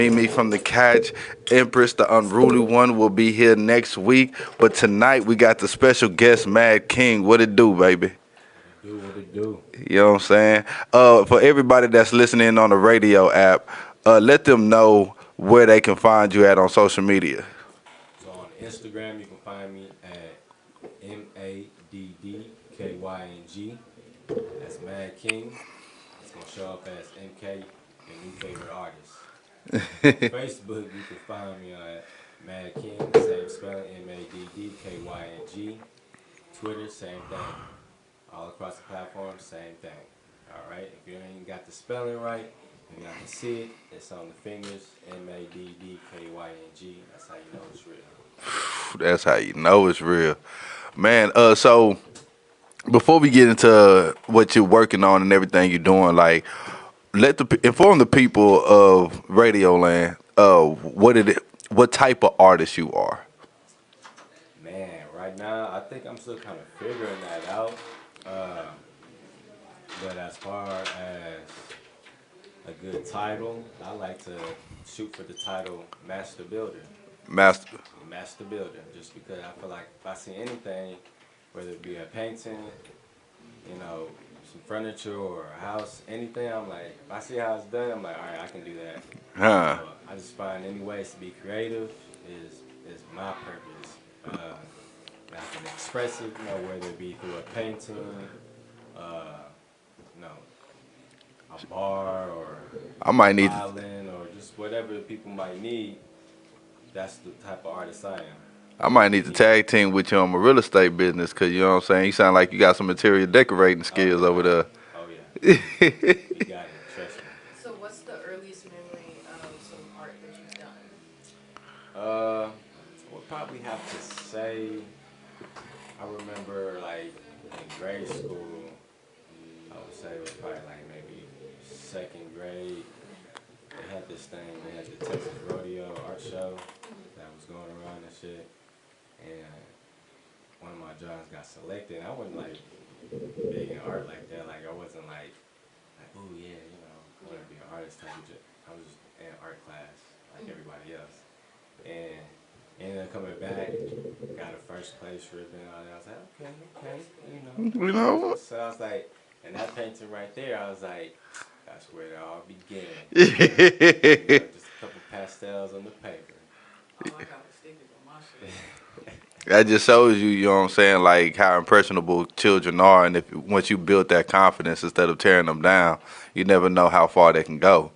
Mimi from the Catch. Empress, the unruly one, will be here next week. But tonight we got the special guest, Mad King. What it do, baby? What it do? What it do? You know what I'm saying? For everybody that's listening on the radio app, let them know where they can find you at on social media. So on Instagram, you can find me at MADDKYNG. That's Mad King. It's gonna show up as MK, your new favorite artist. On Facebook, you can find me at Mad King, same spelling, MADDKYNG. Twitter, same thing. All across the platform, same thing. All right. If you ain't got the spelling right, you got to see it. It's on the fingers. MADDKYNG. That's how you know it's real. That's how you know it's real, man. So before we get into what you're working on and everything you're doing, like inform the people of Radioland, what type of artist you are. Man, right now I think I'm still kind of figuring that out. Uh, but as far as a good title, I like to shoot for the title Master Builder. Master. Master Builder, just because I feel like if I see anything, whether it be a painting, some furniture or a house, anything, I'm like, if I see how it's done, I'm like, all right, I can do that. Huh. So I just find any ways to be creative is my purpose. I can express it, whether it be through a painting, uh, you know, a bar or I a might need to. violin or just whatever people might need. That's the type of artist I am. I might need to Unique. tag team with you on my real estate business, cause you know what I'm saying. You sound like you got some interior decorating Oh skills yeah. over there. Oh yeah. You got it. Trust me. So, what's the earliest memory of some art that you've done? I would probably have to say I remember like in grade school. I would say it was probably like maybe second grade. They had this thing. They had the Texas Rodeo art show that was going around and shit. And one of my jobs got selected. I wasn't like big in art like that. Like I wasn't like oh yeah, I want to be an artist type of shit. I was just in art class like everybody else. And ended up coming back, got a first place ribbon and all that. I was like, okay. You know. So I was like, and that painting right there, I was like, that's where it all began. Just a couple pastels on the paper. Oh, I got stickers on my shit. That just shows you, you know what I'm saying, like how impressionable children are, and if once you build that confidence instead of tearing them down, you never know how far they can go.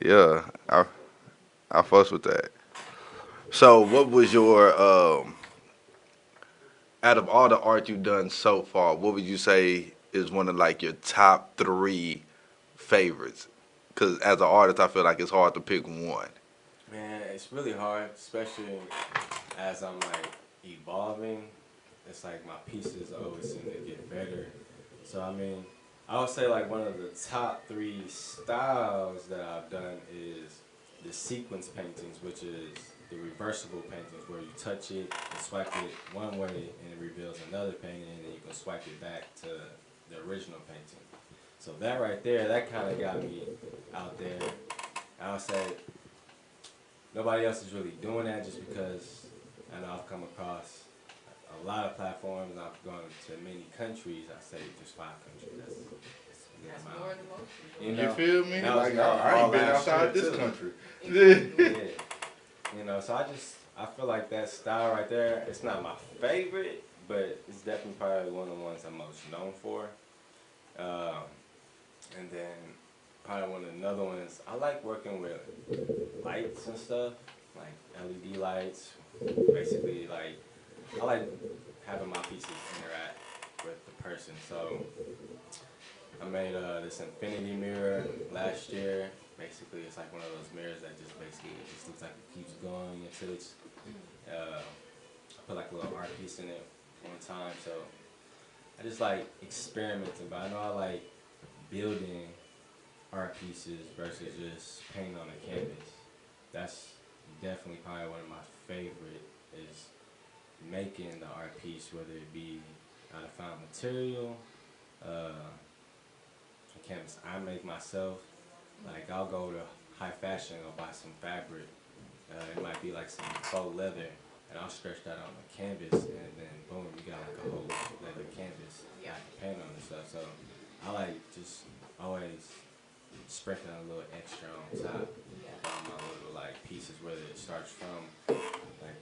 Yeah. Yeah, I fuss with that. So, what was your out of all the art you've done so far? What would you say is one of like your top three favorites? Because as an artist, I feel like it's hard to pick one. Man, it's really hard, especially as I'm like evolving. It's like my pieces always seem to get better. So I mean, I would say like one of the top three styles that I've done is the sequence paintings, which is the reversible paintings where you touch it and swipe it one way and it reveals another painting and then you can swipe it back to the original painting. So that right there, that kind of got me out there. I would say nobody else is really doing that just because I know I've come across a lot of platforms. I've gone to many countries. I say just 5 countries. That's a good That's amount. more than most people. You feel me? That was Like all I ain't been last year, outside this too. country. Yeah. So I feel like that style right there, it's not my favorite, but it's definitely probably one of the ones I'm most known for. Um, and then probably one of the other ones, I like working with lights and stuff, like LED lights. Basically, like, I like having my pieces interact with the person. So I made this infinity mirror last year. Basically, it's like one of those mirrors that just basically it just looks like it keeps going until it's. I put like a little art piece in it one time, so I just like experimenting. But I know I like building art pieces versus just painting on a canvas. That's definitely probably one of my favorite is making the art piece, whether it be out of found material, a canvas I make myself. Like I'll go to high fashion, I'll buy some fabric. It might be like some faux leather, and I'll stretch that on the canvas, and then boom, you got like a whole leather canvas. Yeah. I can paint on and stuff. So I like just always sprinkling a little extra on top Yeah. on my little like pieces, whether it starts from like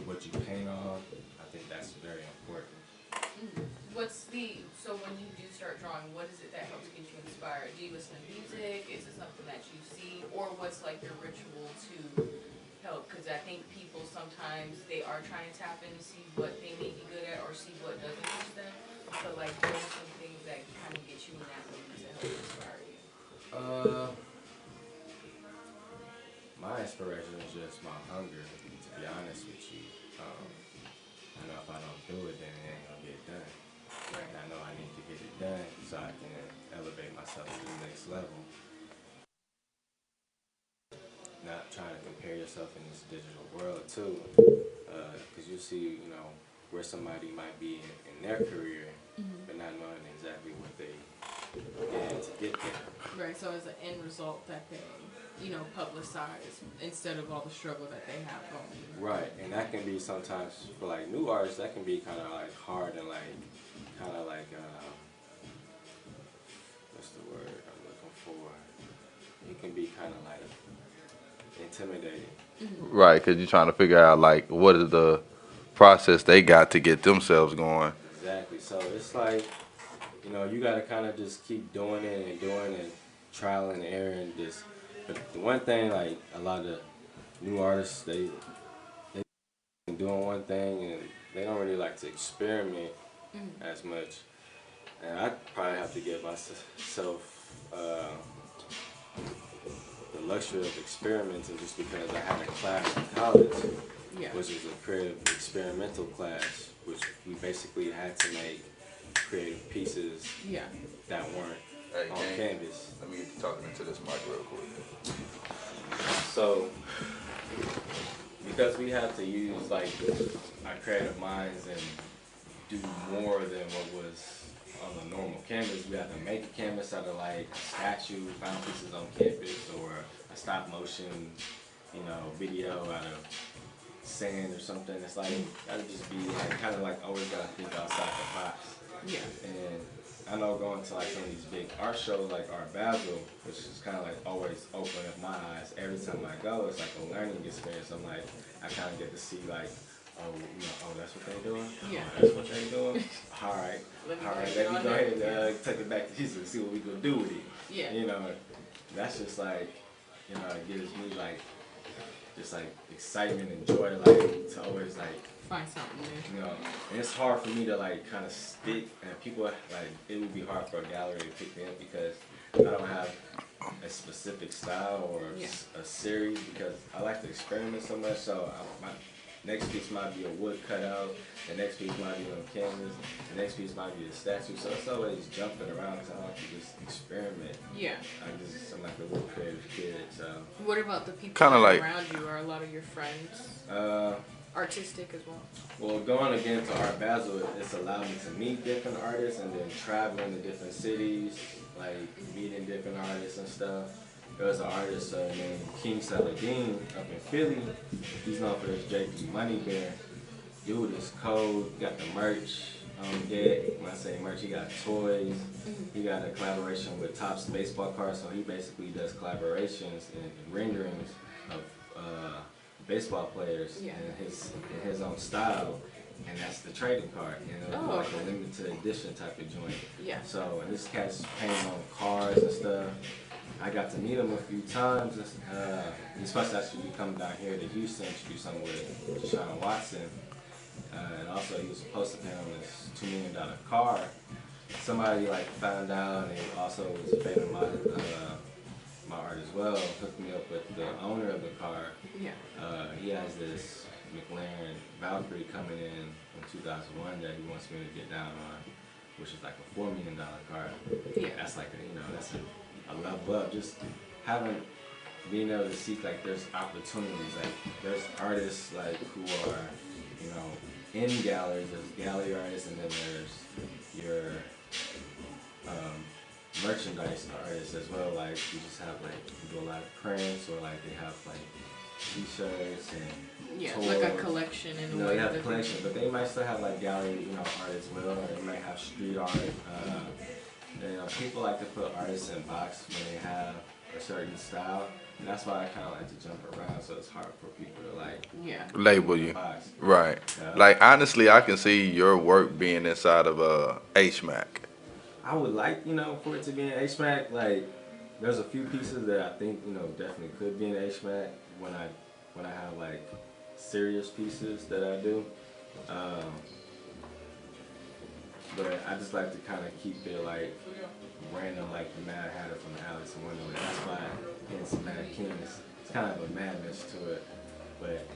what you paint on. I think that's very important. So when you do start drawing, what is it that helps get you inspired? Do you listen to music? Is it something that you see? Or what's like your ritual to help? Because I think people sometimes, they are trying to tap in to see what they may be good at or see what doesn't reach them. So like, what are some things that kind of get you in that mood to help inspire you? Uh, my inspiration is just my hunger. To be honest with you, I know if I don't do it, then it ain't gonna get done. Right. And I know I need to get it done so I can elevate myself to the next level. Not trying to compare yourself in this digital world too, because you see, you know, where somebody might be in their career, but not knowing exactly what they did to get there. Right, so as an end result that they, publicize instead of all the struggle that they have going. Right, and that can be sometimes for like new artists. That can be kind of like hard and like kind of like what's the word I'm looking for? It can be kind of like intimidating. Right, because you're trying to figure out like what is the process they got to get themselves going. Exactly. So it's like, you know, you got to kind of just keep doing it and doing it, trial and error and just. But the one thing, like a lot of new artists, they doing one thing and they don't really like to experiment as much. And I probably have to give myself the luxury of experimenting just because I had a class in college, Yeah. which was a creative experimental class, which we basically had to make creative pieces Yeah. that weren't Hey, on gang, canvas. let me get talking into this mic real quick. So, because we have to use like our creative minds and do more than what was on the normal canvas, we have to make a canvas out of like a statue, found pieces on campus, or a stop motion, video out of sand or something. It's like that'd just be like kind of like always gotta think outside the box. Yeah. And I know going to like some of these big art shows like Art Basel, which is kind of like always opening up my eyes. Every time I go, it's like a learning experience. I'm like, I kind of get to see like, oh, that's what they're doing? Yeah. Oh, that's what they're doing? All right. Let me Let me go ahead and take it back to Jesus and see what we gonna do with it. Yeah. That's just like, it gives me like, just like excitement and joy, like to always like, Find something new. and it's hard for me to like kind of stick, and people like it would be hard for a gallery to pick me up because I don't have a specific style or a series because I like to experiment so much. So my next piece might be a wood cutout, the next piece might be on canvas, the next piece might be a statue. So it's always jumping around because I like to just experiment. Yeah. I'm like a little creative kid. So What about the people Kinda like- around you? Are a lot of your friends artistic as well? well, going again to Art Basel, it's allowed me to meet different artists and then traveling to different cities, like meeting different artists and stuff. There was an artist named King Saladin up in Philly. He's known for his JP Money Bear. Dude is cold, got the merch on deck. When I say merch, he got toys. He got a collaboration with Topps baseball cards, so he basically does collaborations and renderings of baseball players in his own style, and that's the trading card. It'll be like a limited edition type of joint. Yeah. So, and this cat's painting on cars and stuff. I got to meet him a few times. He's supposed to actually be coming down here to Houston to do something with Deshaun Watson. And also he was supposed to paint on this $2 million car. Somebody like found out, and he also was a fan of my art as well. Hooked me up with the owner of the car. Yeah. He has this McLaren Valkyrie coming in 2001 that he wants me to get down on, which is like a $4 million car. Yeah. That's like that's a level up. Just being able to see like there's opportunities. Like there's artists like who are in galleries. There's gallery artists, and then there's your merchandise artists as well. Like you just have like you do a lot of prints or like they have like T-shirts and Yeah, tours. like a collection in You a know, way. they have a that collection, but they might still have like gallery, art as well. Or they might have street art. People like to put artists in box when they have a certain style, and that's why I kind of like to jump around, so it's hard for people to like Yeah. Label put in a you. box. Right. Yeah. Like honestly, I can see your work being inside of HMAC. I would like, for it to be an HMAC. Like, there's a few pieces that I think, definitely could be an HMAC when I have like serious pieces that I do. Um, but I just like to kind of keep it like random, like the Mad Hatter from Alice in Wonderland. That's why it's Mad King. It's kind of a madness to it, but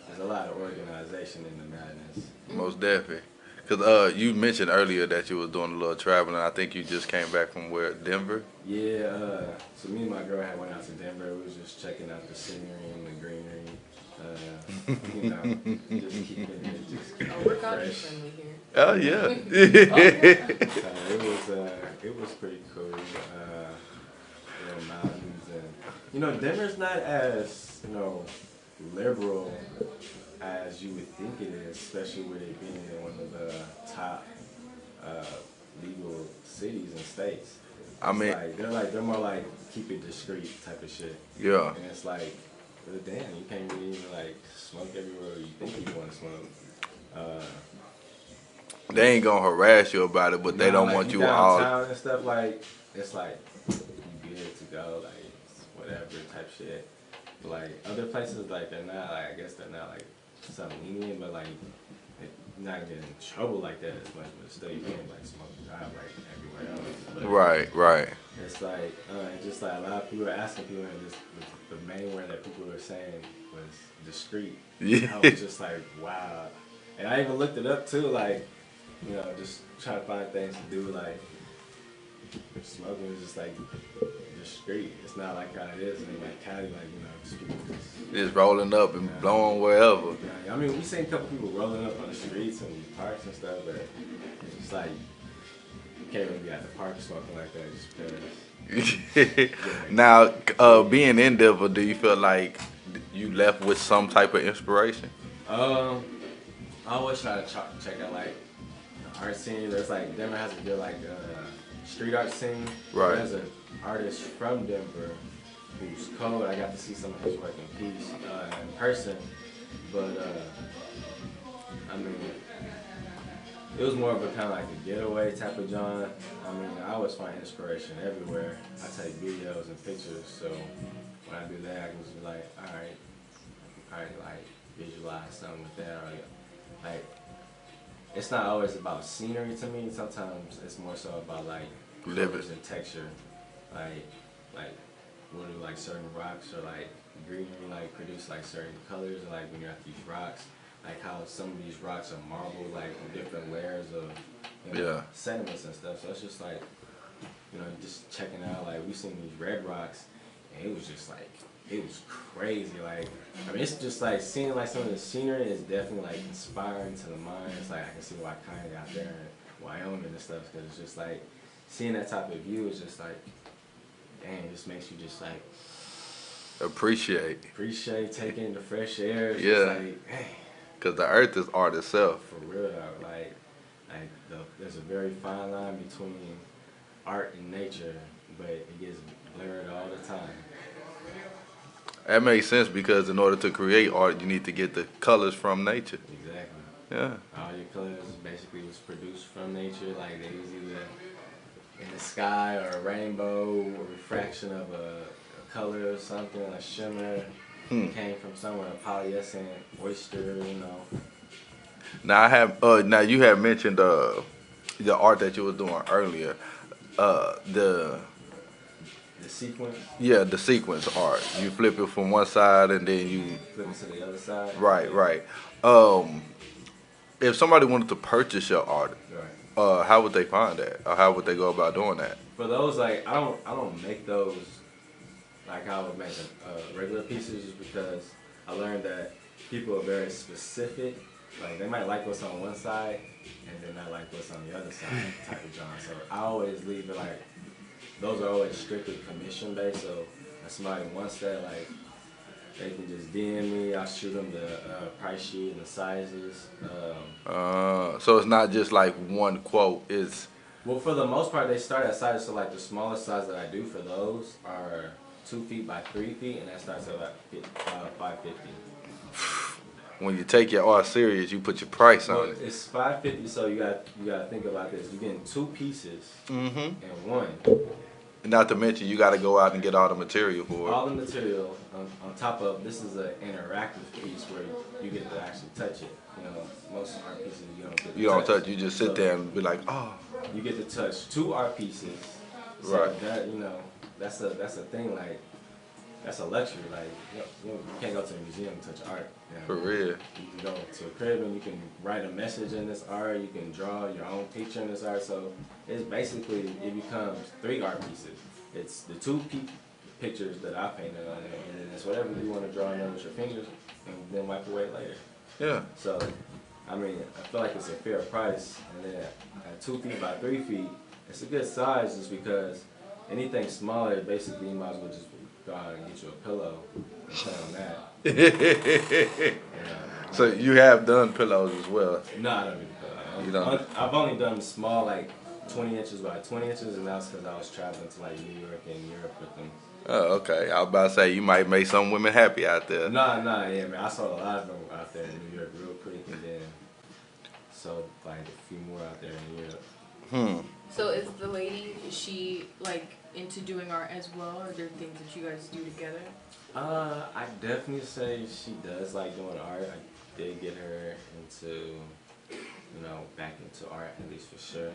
there's a lot of organization in the madness. Most definitely. Cause you mentioned earlier that you was doing a little traveling. I think you just came back from where, Denver. Yeah, so me and my girl had went out to Denver. We was just checking out the scenery and the greenery. Just keeping it just Oh, we're country fresh. friendly here. Oh yeah. Oh, yeah. It was pretty cool. Mountains and Denver's not as liberal as you would think it is, especially with it being in one of the top uh, legal cities and states. I mean, They're more like keep it discreet type of shit. yeah. And it's like, well, damn, you can't really even like smoke everywhere you think you want to smoke. They ain't gonna harass you about it, but they don't Like want you downtown all. and stuff, like it's like you good to go, like whatever type shit. But like other places, like they're not like, I guess they're not like something lenient, but like you're not getting in trouble like that as much, but still you can't like smoke and drive like everywhere else. But Right. it's like just like a lot of people are asking people, and just the main word that people were saying was discreet. Yeah. I was just like, wow. And I even looked it up too, like, just try to find things to do, like smoking is just like discreet. It's not like how it is in like Cali, like just people Just rolling up and blowing wherever. I mean, we seen a couple people rolling up on the streets and parks and stuff, but it's just like you can't really be at the park smoking like that just because. Now, being in Denver, do you feel like you left with some type of inspiration? I always try to check out like the art scene. There's like Denver has a good like street art scene. Right. There's an artist from Denver who's cold. I got to see some of his work in piece in person, but I mean, it was more of a kind of like a getaway type of John. I mean, I always find inspiration everywhere. I take videos and pictures, so when I do that, I can just be like, all right, like visualize something with that, or like it's not always about scenery to me. Sometimes it's more so about like colors and texture, like what do like certain rocks or like greenery like produce like certain colors, and like when you're at these rocks, like how some of these rocks are marbled like with different layers of sediments and stuff. So it's just like just checking out, like we seen these red rocks, and it was just like it was crazy. Like I mean, it's just like seeing like some of the scenery is definitely like inspiring to the mind. It's like I can see why Kanye out there in Wyoming and stuff, because it's just like seeing that type of view is just like, dang, it just makes you just like Appreciate taking the fresh air. It's Yeah. just like, hey, because the earth is art itself. for real, like there's a very fine line between art and nature, but it gets blurred all the time. That makes sense because in order to create art, you need to get the colors from nature. Exactly. Yeah. All your colors basically was produced from nature. Like they was either in the sky or a rainbow, or refraction of a color or something, a shimmer. Came from somewhere, a polyescent oyster, Now I have. Now you have mentioned the art that you was doing earlier. The sequence. Yeah, the sequence art. You flip it from one side and then you Flip it to the other side. right. If somebody wanted to purchase your art, Right. how would they find that? Or how would they go about doing that? For those, like I don't make those like I would make regular pieces, just because I learned that people are very specific. Like they might like what's on one side and then not like what's on the other side type of genre. So I always leave it like those are always strictly commission based. So if somebody wants that, like they can just DM me. I'll shoot them the price sheet and the sizes. So it's not just like one quote. It's Well, for the most part, they start at sizes. So like the smallest size that I do for those are 2 feet by 3 feet, and that starts at like 550. when you take your art serious, you put your price Well, on it. it's 550. So you got to think about this. You're getting 2 pieces Mm-hmm. and one. Not to mention, you got to go out and get all the material for it. All the material on top of this is an interactive piece where you get to actually touch it. You know, most art pieces you don't get to You don't touch. You just sit So there and be like, oh. you get to touch 2 art pieces. So Right. that that's a thing, like that's a luxury. Like you can't go to a museum and touch art. You know? For real. You can go to a crib and you can write a message in this art. You can draw your own picture in this art. So it's basically it becomes 3 art pieces. It's the 2 pictures that I painted on it, and then it's whatever you want to draw in there with your fingers, and then wipe away later. Yeah. So, I mean, I feel like it's a fair price, and then at 2 feet by 3 feet, it's a good size just because anything smaller, basically, you might as well just go out and get you a pillow and play on that. So you have done pillows as well. No, I don't do pillow. You don't? I've only done small, like 20 inches by 20 inches, and that's because I was traveling to like New York and Europe with them. Oh, okay. I was about to say you might make some women happy out there. Nah, yeah, man. I saw a lot of them out there in New York real quick, and then sold like a few more out there in Europe. So is the lady, is she like into doing art as well, or are there things that you guys do together? I definitely say she does like doing art. I did get her into, back into art, at least for sure.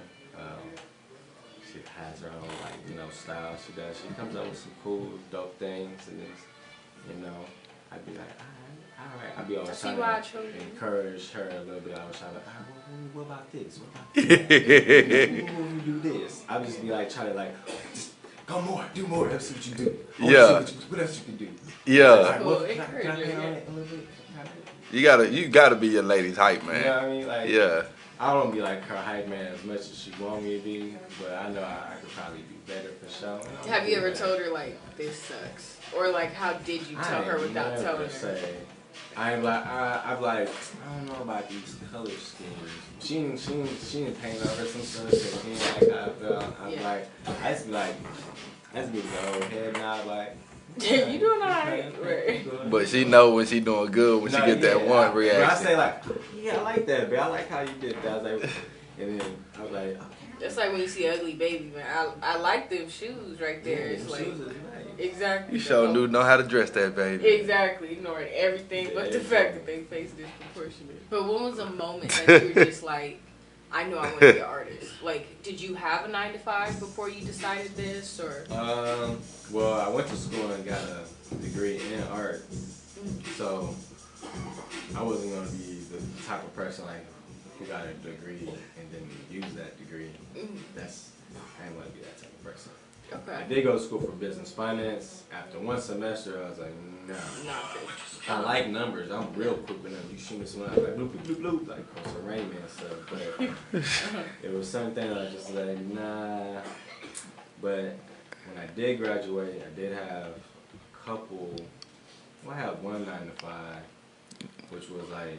She has her own, like, style. She does. She comes up with some cool, dope things, and it's, I'd be like, all right. I'd be always trying to encourage her a little bit. I was trying to, what about this? What about that? When we do this, I'd just be like, trying to just go more, do more. Let's see what you do. Yeah. What else you can do? Yeah. Cool. Can I paint on it a little bit? You gotta be your lady's hype man. You know what I mean? Like, yeah. I don't be like her hype man as much as she want me to be, but I know I could probably do better for sure. Have you ever told her like this sucks, or like how did you tell her without telling her? I'm like, I'm like, I don't know about these color schemes. She didn't paint over some stuff. So she ain't like how I felt. I'm like, I just be the old head nod like. You doing alright, right? But she know when she doing good when she get that one reaction. I say like, yeah, I like that, babe. I like how you did that. I was like, and then I was like, That's like when you see Ugly Baby, man. I like them shoes right there. yeah, It's them like shoes is nice. exactly. You sure do know how to dress that baby. Exactly, ignoring everything but the fact that they face disproportionate. But when was a moment that you were just like, I know I want to be an artist? Like, did you have a 9 to 5 before you decided this, or? Well, I went to school and got a degree in art, so I wasn't gonna be the type of person like who got a degree and then use that degree. I ain't want to be that type of person. Okay. I did go to school for business finance. After one semester, I was like, no. Not good. I like numbers. I'm real quick with them. You shoot me somewhere, I'm like, bloop, bloop, bloop, bloop, like Costa Rain Man stuff. But it was something I was just like, nah. But when I did graduate, I did have a couple, well, I had one 9 to 5, which was like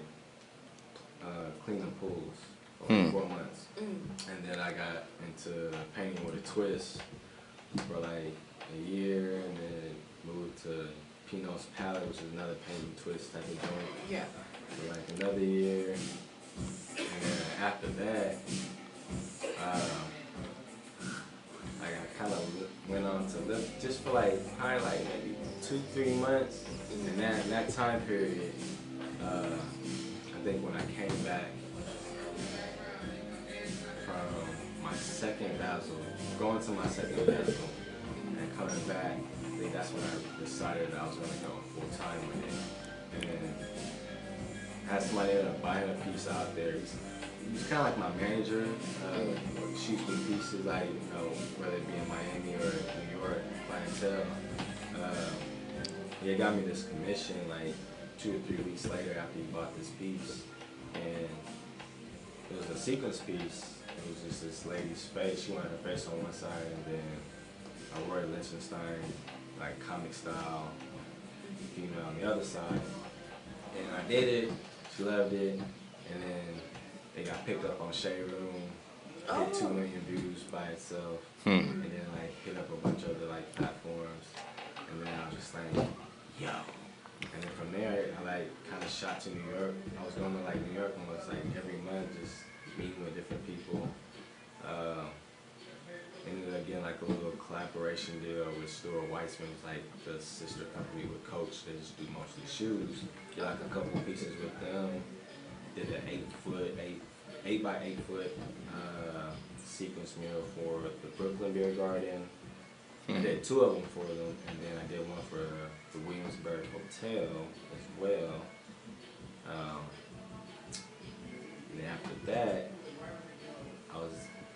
cleaning pools for like 4 months. And then I got into painting with a twist for like a year, and then moved to Pinot's Palette, which is another painting twist type of joint. Yeah. For like another year. And then after that, I kind of went on to live just for like probably like maybe 2-3 months. And that time period, I think when I came back from my second Basel, going to my second Basel, and coming back, I think that's when I decided that I was going to go full time with it. And then had somebody end up buying a piece out there. He's kind of like my manager. Shoots me pieces, like, whether it be in Miami or New York, clientele. He got me this commission like 2 or 3 weeks later after he bought this piece, and it was a sequence piece. It was just this lady's face. She wanted her face on one side, and then Roy Lichtenstein, like comic style female on the other side. And I did it. She loved it. And then they got picked up on Shade Room. Hit 2 million views by itself. And then like hit up a bunch of other like platforms. And then I was just like, yo. And then from there, I like kind of shot to New York. I was going to like New York almost like every month, just meeting with different people. Ended up getting like a little collaboration deal with Stuart Weitzman's, like the sister company with Coach. They just do mostly shoes. Did like a couple of pieces with them. Did an 8 by 8 foot sequence mural for the Brooklyn Beer Garden. I did 2 of them for them, and then I did one for the Williamsburg Hotel as well. And then after that,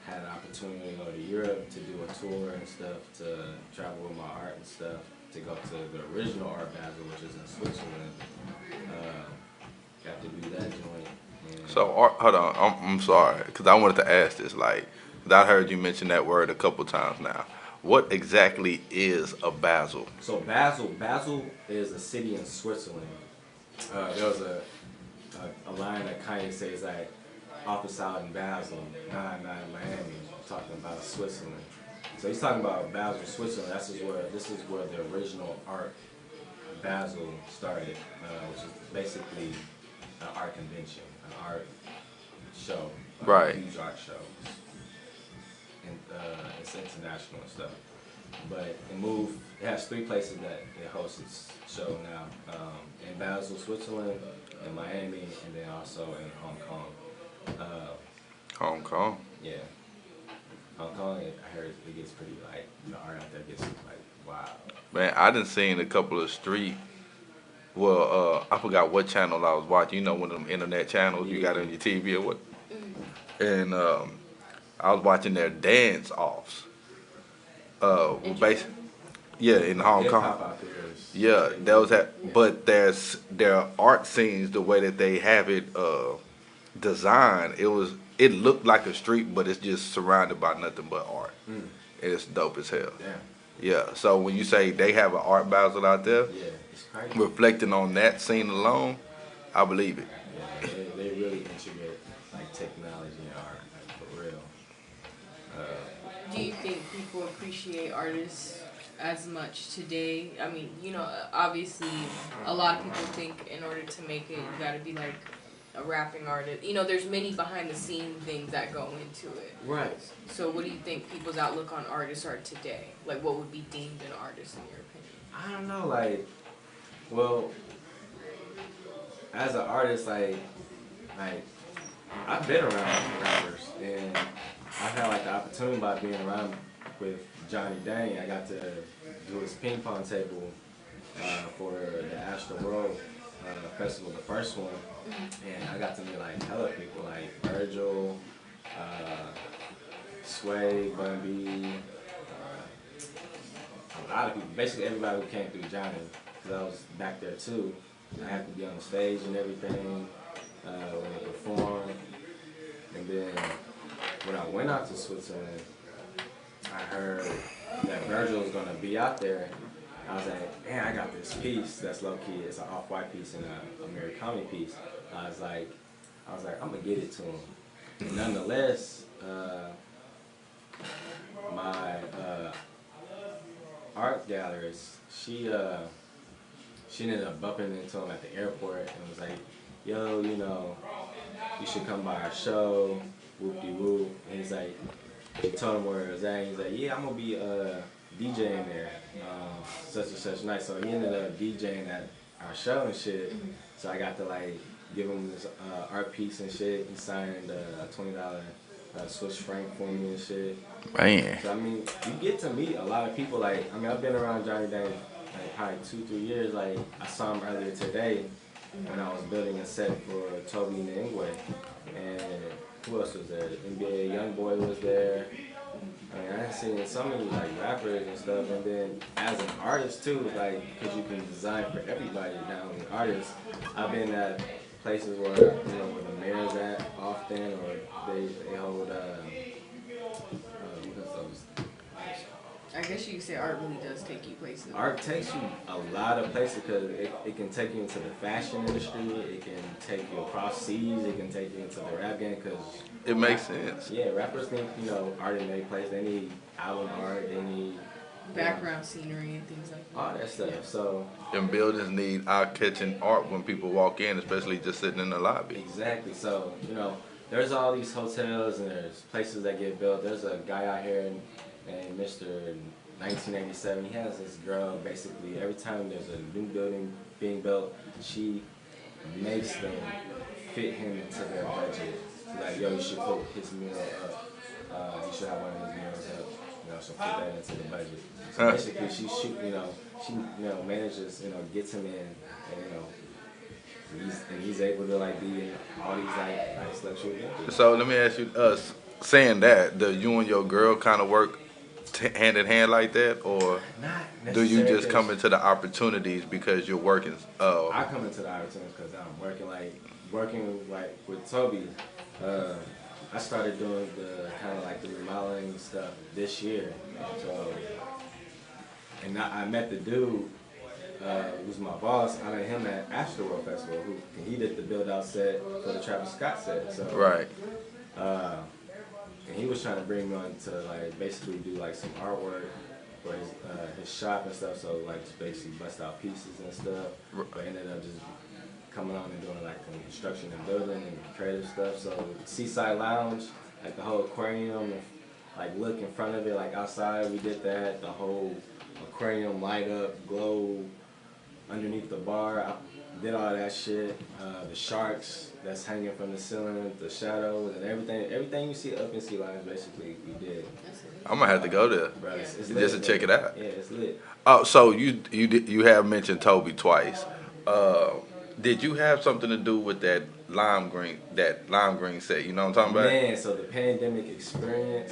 had an opportunity to go to Europe to do a tour and stuff, to travel with my art and stuff, to go to the original Art Basel, which is in Switzerland. Got to do that joint. And So, hold on, I'm sorry, because I wanted to ask this. Like, 'cause I heard you mention that word a couple times now. What exactly is a Basel? so Basel is a city in Switzerland. There was a line that Kanye says like, office out in Basel, not in Miami, talking about Switzerland. So he's talking about Basel, Switzerland. This is where the original Art Basel started, which is basically an art convention, an art show, Right. a huge art show. And it's international and stuff. But it has 3 places that it hosts its show now. In Basel, Switzerland, in Miami, and then also in Hong Kong. Hong Kong. Yeah. Hong Kong, I heard it gets pretty, like, the art out there gets, like, wow. Man, I done seen a couple of street. Well, I forgot what channel I was watching. You know, one of them internet channels you got on your TV or what? And I was watching their dance offs. Well, yeah, in Hong Hip Kong. hop out there is Yeah, that was that. But their art scenes, the way that they have it designed, it looked like a street, but it's just surrounded by nothing but art. And it's dope as hell. Damn. Yeah. So when you say they have an art Basel out there, Yeah, it's crazy. reflecting on that scene alone, I believe it. Yeah, they really integrate, like, technology and art, like, for real. Do you think people appreciate artists as much today? I mean, you know, obviously, a lot of people think in order to make it, you gotta be like a rapping artist. You know, there's many behind the scene things that go into it. Right. So what do you think people's outlook on artists are today? Like, what would be deemed an artist in your opinion? I don't know, like, well, as an artist, like I've been around rappers, and I've had like the opportunity by being around with Johnny Dang. I got to do his ping pong table for the Astro World Festival, the first one, and I got to meet like hella people, like Virgil, Sway, Bun B, a lot of people, basically everybody who came through Johnny, because I was back there too. I had to be on the stage and everything when they performed. And then when I went out to Switzerland, I heard that Virgil was gonna be out there. I was like, man, I got this piece that's low key. It's an off-white piece and a Americana piece. I was like, I'm gonna get it to him. And nonetheless, my art gallerist, she ended up bumping into him at the airport and was like, yo, you know, you should come by our show, whoop-de-whoop. And he's like, he told him where it was at. He's like, yeah, I'm gonna be DJing there, such and such night. So he ended up DJing at our show and shit. So I got to like give him this art piece and shit. He signed a $20 Swiss franc for me and shit. Man. So I mean, you get to meet a lot of people. Like, I mean, I've been around Johnny Dang like probably 2-3 years. Like, I saw him earlier today when I was building a set for Toby N'Ingwe. And who else was there? NBA Youngboy was there. I mean, I had seen so many like rappers and stuff. And then as an artist too, like, because you can design for everybody, not only artists. I've been at places where, you know, where the mayor's at often, or they hold I guess you could say art really does take you places. Art takes you a lot of places because it can take you into the fashion industry. It can take you across seas. It can take you into the rap game because It makes sense. yeah, rappers need art in their place. They need album art. They need Background scenery and things like that. all that stuff. So And buildings need eye-catching art when people walk in, especially just sitting in the lobby. exactly. So there's all these hotels and there's places that get built. There's a guy out here named Mr. 1987. He has this girl. Basically, every time there's a new building being built, she makes them fit him into their budget. Like, yo, you should put his meal up. You should have one of his meals up. So put that into the budget. So basically, she manages, gets him in, and he's able to like be in all these like nice luxury things. So let me ask you, saying that, do you and your girl kind of work hand in hand like that, or Not do you necessarily just come into the opportunities because you're working? I come into the opportunities because I'm working with Toby. I started doing the kind of like the remodeling stuff this year. So, and I met the dude who's my boss. I met him at Astroworld Festival. He did the build out set for the Travis Scott set. So Right. And he was trying to bring me on to like basically do like some artwork for his shop and stuff. So like just basically bust out pieces and stuff. But ended up just coming on and doing like construction and building and creative stuff. So Seaside Lounge, like the whole aquarium, and like look in front of it, like outside we did that. The whole aquarium light up, glow underneath the bar. I did all that shit. The sharks that's hanging from the ceiling, the shadows and everything you see up in Sea Lounge, basically we did. I'm gonna have to go there Bro, it's just lit, to bro. check it out. Yeah, it's lit. Oh, so you have mentioned Toby twice. Did you have something to do with that lime green set? You know what I'm talking about? Man, so the pandemic experience,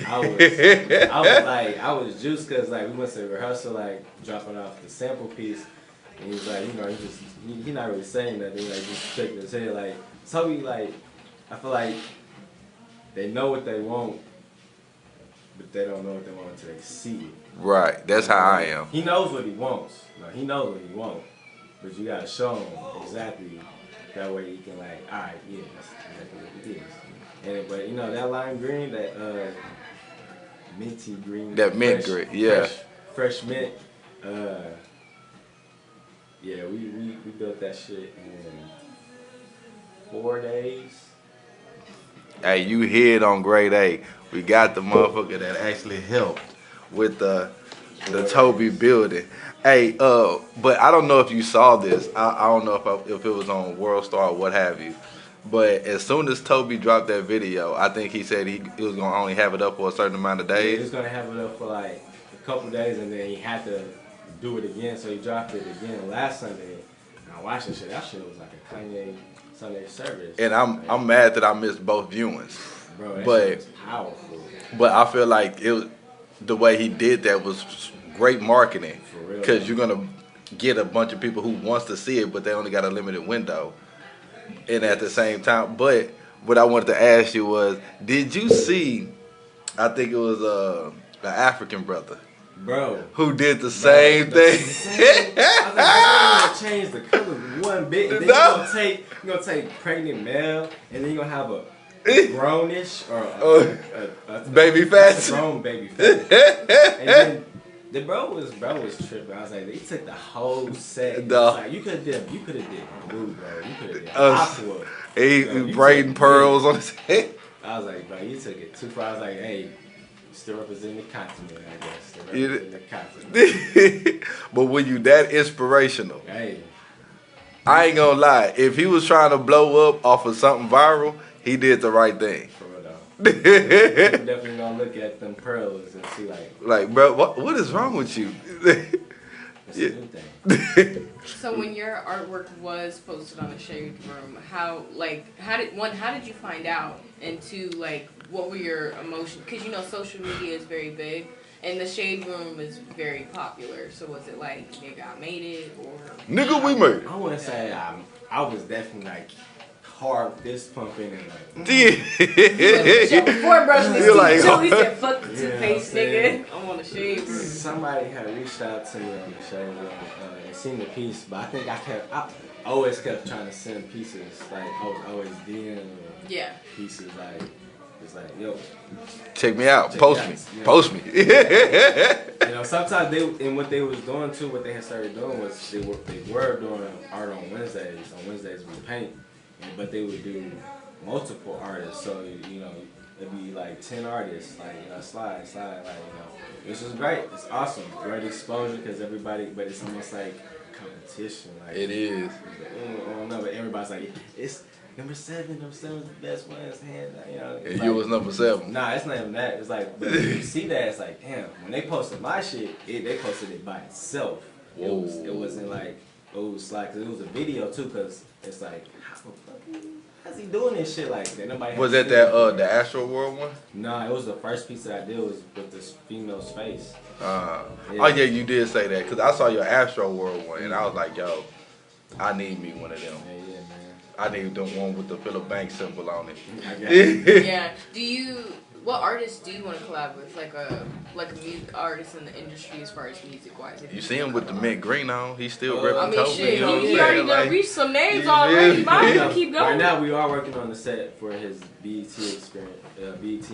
I was juiced because like we went to rehearsal, like dropping off the sample piece, and he's like, he not really saying nothing, like just shaking his head, like Toby, like I feel like they know what they want, but they don't know what they want until they see it. Right. That's how I am. He knows what he wants. No, he knows what he wants. But you gotta show him exactly that way he can like, all right, yeah, that's exactly what it is. But that lime green, that minty green, That mint green, yeah. fresh mint. Yeah, we built that shit in 4 days. Hey, you hit on grade A. We got the motherfucker that actually helped with the Toby building. Hey, but I don't know if you saw this. I don't know if it was on World Star or what have you. But as soon as Toby dropped that video, I think he said he was gonna only have it up for a certain amount of Yeah, he days. was gonna have it up for like a couple days, and then he had to do it again. So he dropped it again last Sunday. And I watched that shit. That shit was like a Kanye Sunday service. And I'm mad that I missed both viewings. Bro, that but shit was powerful. but I feel like the way he did that was great marketing. For real. Because you're gonna get a bunch of people who wants to see it, but they only got a limited window. And at the same time, but what I wanted to ask you was, did you see? I think it was an African brother Bro. who did the same thing. I was like, I'm gonna change the color one bit, and then No. you're gonna take pregnant male, and then you're gonna have a grownish or a Baby fat. grown baby fat. And then the bro was tripping. I was like, he took the whole set. No. Like, you could have did blue, bro. You could have did aqua. He you braiding took pearls blue. on his head. I was like, bro, you took it too far. I was like, hey, still representing the continent, I guess. Still You- representing the continent. But when you that inspirational, Hey. I ain't gonna lie. If he was trying to blow up off of something viral, he did the right thing. For real though. People definitely gonna look at them pearls and see like, bro, what is wrong with you? it's a new thing. So when your artwork was posted on the Shade Room, how did you find out? And two, like, what were your emotions? Because social media is very big, and the Shade Room is very popular. So was it like, nigga, I made it, or Nigga, we made it. I wanna say I was definitely like hard fist pumping and like. Before brushing his You're teeth like, too, he said, "Fuck the You know what I'm toothpaste, saying? nigga. I want to shave." Somebody had reached out to me on the show and seen the piece, but I think I always kept trying to send pieces. Like I was always DM Yeah. pieces. Like it's like, yo, Check me out. Check Post me me. out, you know. Post me. you know, sometimes what they was doing too, what they had started doing was they were doing art on Wednesdays. On Wednesdays we paint, but they would do multiple artists. So you know, it'd be like 10 artists, like slide, like which is great. It's awesome, great exposure because everybody, but it's almost like competition. Like It is. I don't know, but everybody's like, it's number seven's the best one. And you was number 7. Nah, it's not even that. It's like, but when you see that, it's like, damn. When they posted my shit, they posted it by itself. Whoa. It wasn't like, oh, it's like, cause it was a video too, cause it's like, how's he doing this shit like that? Nobody. Was had that seen it. the Astro World one? Nah, it was the first piece that I did was with this female's face. Oh yeah, you did say that because I saw your Astro World one and I was like, yo, I need me one of them. Yeah, man. I need the one with the Philip Banks symbol on it. I got it. Yeah. What artists do you want to collab with? Like a music artist in the industry as far as music wise. You see him with the mint green on, he's still I ripping mean, Toby. shit, You know what I'm he already saying? done Like, reached some names you already. feel Might me? as well keep going. Right now, we are working on the set for his BET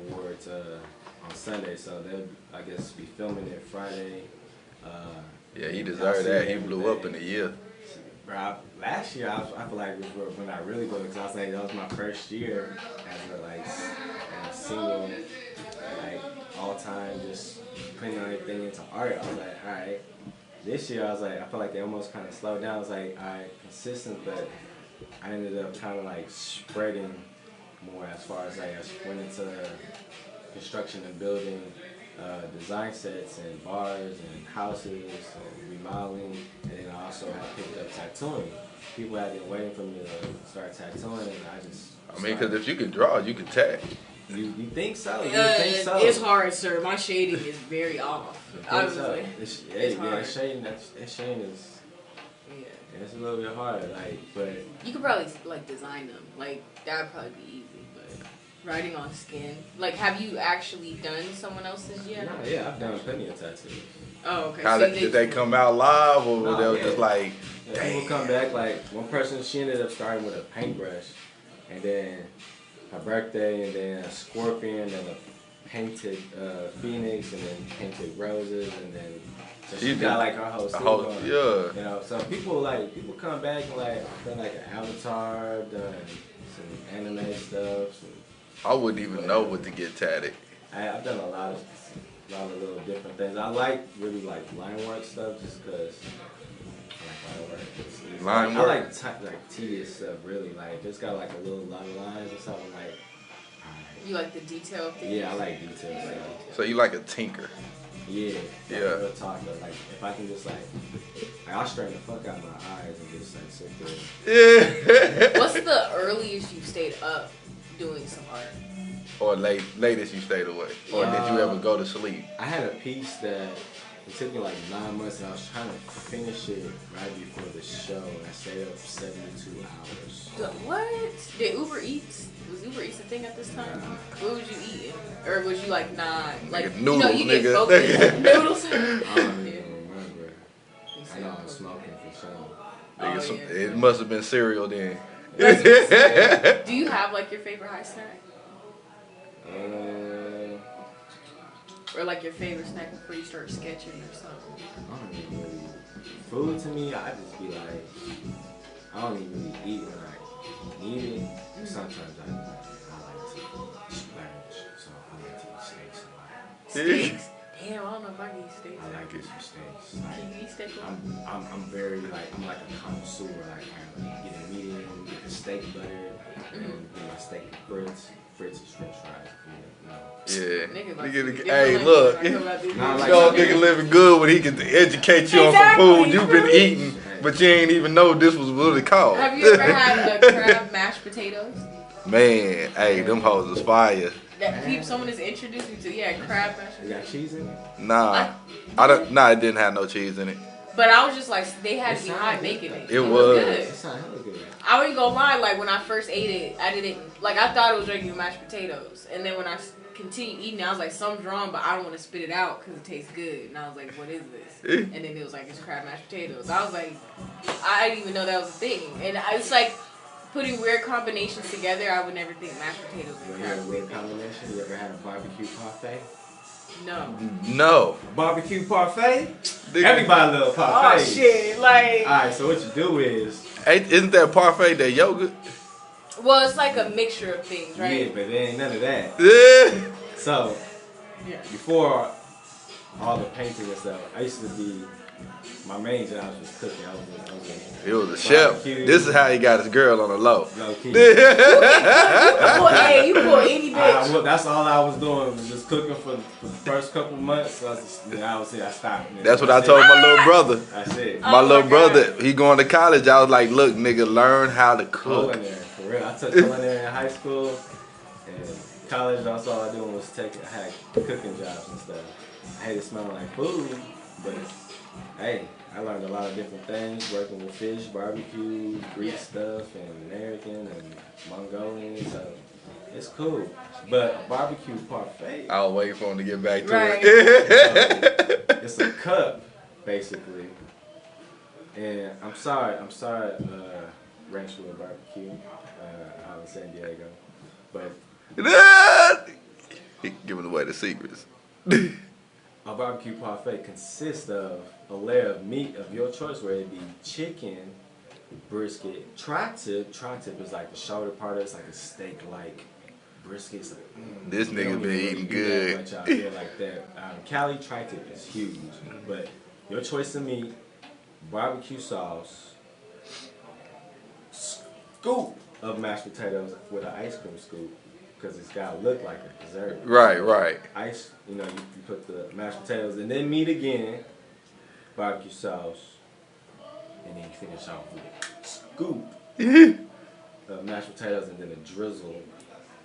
Awards on Sunday. So they'll, I guess, be filming it Friday. Yeah, he deserved that. He blew up in a year. Bro, last year I feel like was when I really blew because I was like that was my first year as a single like all time just putting everything into art. I was like, all right. This year I was like I felt like it almost kind of slowed down. I was like, all right, consistent, but I ended up kind of like spreading more as far as like I went into construction and building. Design sets and bars and houses and remodeling, and then I also have picked up tattooing. People have been waiting for me to start tattooing, and I mean, because if you can draw, you can tag. You think so? You think so? It's hard, sir. My shading is very off. You think so? Obviously. It's hard. that shading is it's a little bit hard, like, but You could probably like design them. Like that would probably be easy, but writing on skin. Like, have you actually done someone else's yet? no, yeah, I've done plenty of tattoos. Oh, okay. How So did they come out live or No, they were yeah. just like, Yeah, people come back like one person. She ended up starting with a paintbrush, and then her birthday, and then a scorpion, and a painted phoenix, and then painted roses, and then so she You got did like her whole suit whole- on. yeah. You know, so people come back and like done like an avatar, done some anime stuff. I wouldn't even know what to get tatted. I've done a lot of little different things. I really like line work stuff just because I like line work. It's Line like, work? I like tedious stuff really. Like just got like a lot of lines or something like. Alright. You like the detail thing? Yeah, I like details. Stuff. So you like a tinker. Yeah. Yeah. Real talk though. Like if I can just like I'll straighten the fuck out my eyes and just like sit there. Yeah. What's the earliest you stayed up doing some art? Or latest you stayed away? Or did you ever go to sleep? I had a piece that it took me like 9 months, and I was trying to finish it right before the show, and I stayed up for 72 hours. What? Did Uber Eats? Was Uber Eats a thing at this time? What was you eating? Or was you like not like Nigga, noodles, you get nigga. focused. Noodles. I don't even remember. I know I was smoking for sure. Nigga, Oh, yeah. It must have been cereal then. Do you have like your favorite high snack? Or like your favorite snack before you start sketching or something? I don't even really. Food to me, I just be like, I don't even really eat when I need it. Sometimes I like to splurge, so I like to eat steaks a lot. Steaks? Damn, I don't know if I can eat steaks. I like to eat some steaks. Can you eat steak? I'm very like I'm like a connoisseur. Like I get a medium, get the steak butter, and get my steak Fritz is French fries. Yeah. Nigga, Hey, look. Nah, like- Yo, nigga living good when he can educate you on some Exactly. food you've been eating, but you ain't even know this was what it called. Have you ever had a crab mashed potatoes? Man, hey, them hoes is fire. That someone has introduced me to. Yeah, crab mashed You got cheese in it? Nah, it didn't have no cheese in it. But I was just like, they had to be high making it. It was was. good. It sounded hella good. I ain't gonna lie, like when I first ate it, I didn't, like I thought it was regular mashed potatoes. And then when I continued eating it, I was like, something's wrong, but I don't want to spit it out because it tastes good. And I was like, what is this? And then it was like, it's crab mashed potatoes. I was like, I didn't even know that was a thing. And it's like, putting weird combinations together, I would never think mashed potatoes You and ever had a crab. weird combination? You ever had a barbecue parfait? No. No. Barbecue parfait? Nigga. Everybody loves parfait. Oh shit, like. Alright, so what you do is, Isn't that parfait that yogurt? Well, it's like a mixture of things, yeah, right? but there ain't none of that. Yeah. So, Yeah. before all the painting and stuff, I used to be, my main job was cooking. I was He was a chef. barbecue. This is how he got his girl on the low. Low key. Hey, you pull any bitch. Well, that's all I was doing was just cooking for the first couple months. So I stopped. Man. That's what I told my little brother. That's it. My Oh little my brother, God. he going to college. I was like, look, nigga, learn how to cook. Culinary, for real. I took culinary in high school and college. That's all I doing was I had cooking jobs and stuff. I hated smelling like food, but hey, I learned a lot of different things working with fish, barbecue, Greek stuff, and American and Mongolian. So it's cool. But a barbecue parfait, I was waiting for him to get back to Right. it. it's a cup basically. And I'm sorry, Ranchwood Barbecue out in San Diego, but He giving away the secrets. a barbecue parfait consists of a layer of meat of your choice, whether it be chicken, brisket, tri-tip. Tri-tip is like the shoulder part of it. It's like a steak-like brisket. It's like, This they nigga don't been even eating do that good. much out here like that. Cali tri-tip is huge, but your choice of meat, barbecue sauce, scoop of mashed potatoes with an ice cream scoop, because it's gotta look like a dessert. Right. Ice, you put the mashed potatoes and then meat again, barbecue sauce, and then you finish off with a scoop of mashed potatoes and then a drizzle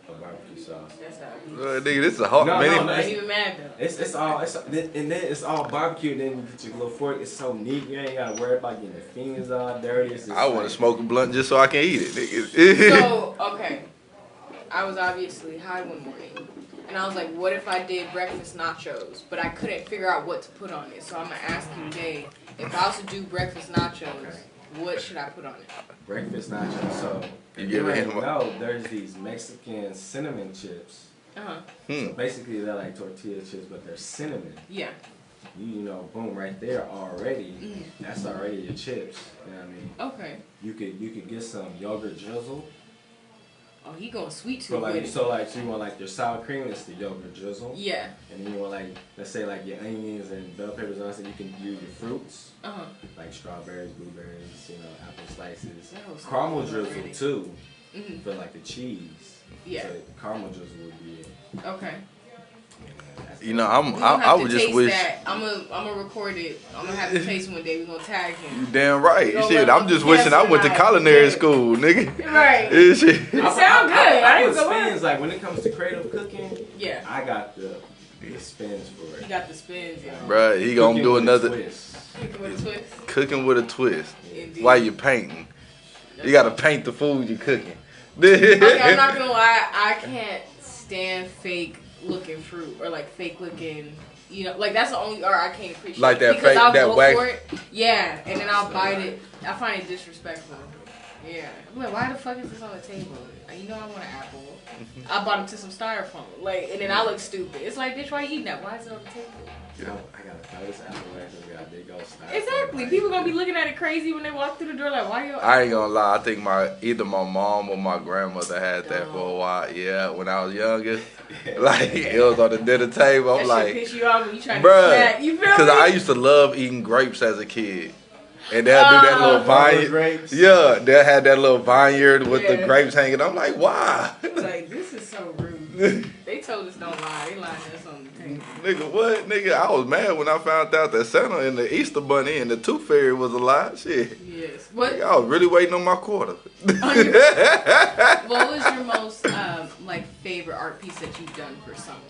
of barbecue sauce. That's how it Nigga, this is a hot No, minute. I ain't even mad though. And then it's all barbecue. And then you get your little fork. It's so neat. You ain't gotta worry about getting your fingers all dirty. It's just I want to like- smoke a blunt just so I can eat it, nigga. So, okay. I was obviously high one morning. And I was like, what if I did breakfast nachos? But I couldn't figure out what to put on it. So I'm going to ask you today, if I was to do breakfast nachos, what should I put on it? breakfast nachos. So You if giving ain't him a- know, there's these Mexican cinnamon chips. Uh-huh. So basically, they're like tortilla chips, but they're cinnamon. Yeah. You know, boom, right there already. That's already your chips. You know what I mean? Okay. You could get some yogurt drizzle. Oh, he going sweet So too like, with it. so you want like your sour cream, it's the yogurt drizzle. Yeah. And then you want like, let's say like your onions and bell peppers on, so you can use your fruits, Uh-huh. like strawberries, blueberries, apple slices. That was Caramel good drizzle already. too, Mhm. for like the cheese. Yeah. So caramel drizzle would be it. Okay. You know, We gonna I have to would just taste wish. that. I'm gonna record it. I'm gonna have to taste one day. We're gonna tag You him. damn right. We gonna Shit, let I'm him just guess wishing I or went to not. culinary Yeah. school, nigga. Right. Yeah, shit. It sound good. I ain't put gonna lie. spins, like when it comes to creative cooking, Yeah. I got the spins for He it. got the spins, yeah. Bruh, he gonna Cooking do with a another twist. Cooking with a twist. cooking with a twist Indeed. while you painting. You gotta paint the food you cooking. Okay, I'm not gonna lie. I can't stand fake looking fruit or like fake looking. You know, like that's the only art I can't appreciate. Like that because fake- I'll that go wax- for it. Yeah, and then I'll bite it. I find it disrespectful. Yeah. I'm like, why the fuck is this on the table? You know I want an apple. I bought him to some styrofoam. Like, and then I look stupid. It's like, bitch, why you eating that? Why is it on the table? I gotta throw this apple wax and got big old styrofoam. Exactly. People gonna be looking at it crazy when they walk through the door. Like, why you? I ain't gonna lie. I think either my mom or my grandmother had that for a while. Yeah, when I was younger, like it was on the dinner table. I'm That like, shit piss you off when you trying to bruh, snack. You feel me? because I used to love eating grapes as a kid, and they'll do that little vineyard. grapes. Yeah, they had that little vineyard with the Yeah. grapes hanging. I'm like, why? Like, this is so rude. They told us don't lie. They lying us on the table. Nigga, what? Nigga, I was mad when I found out that Santa and the Easter Bunny and the Tooth Fairy was a lie. Shit. Yes. What? Nigga, I was really waiting on my quarter. What was your most like favorite art piece that you've done for someone?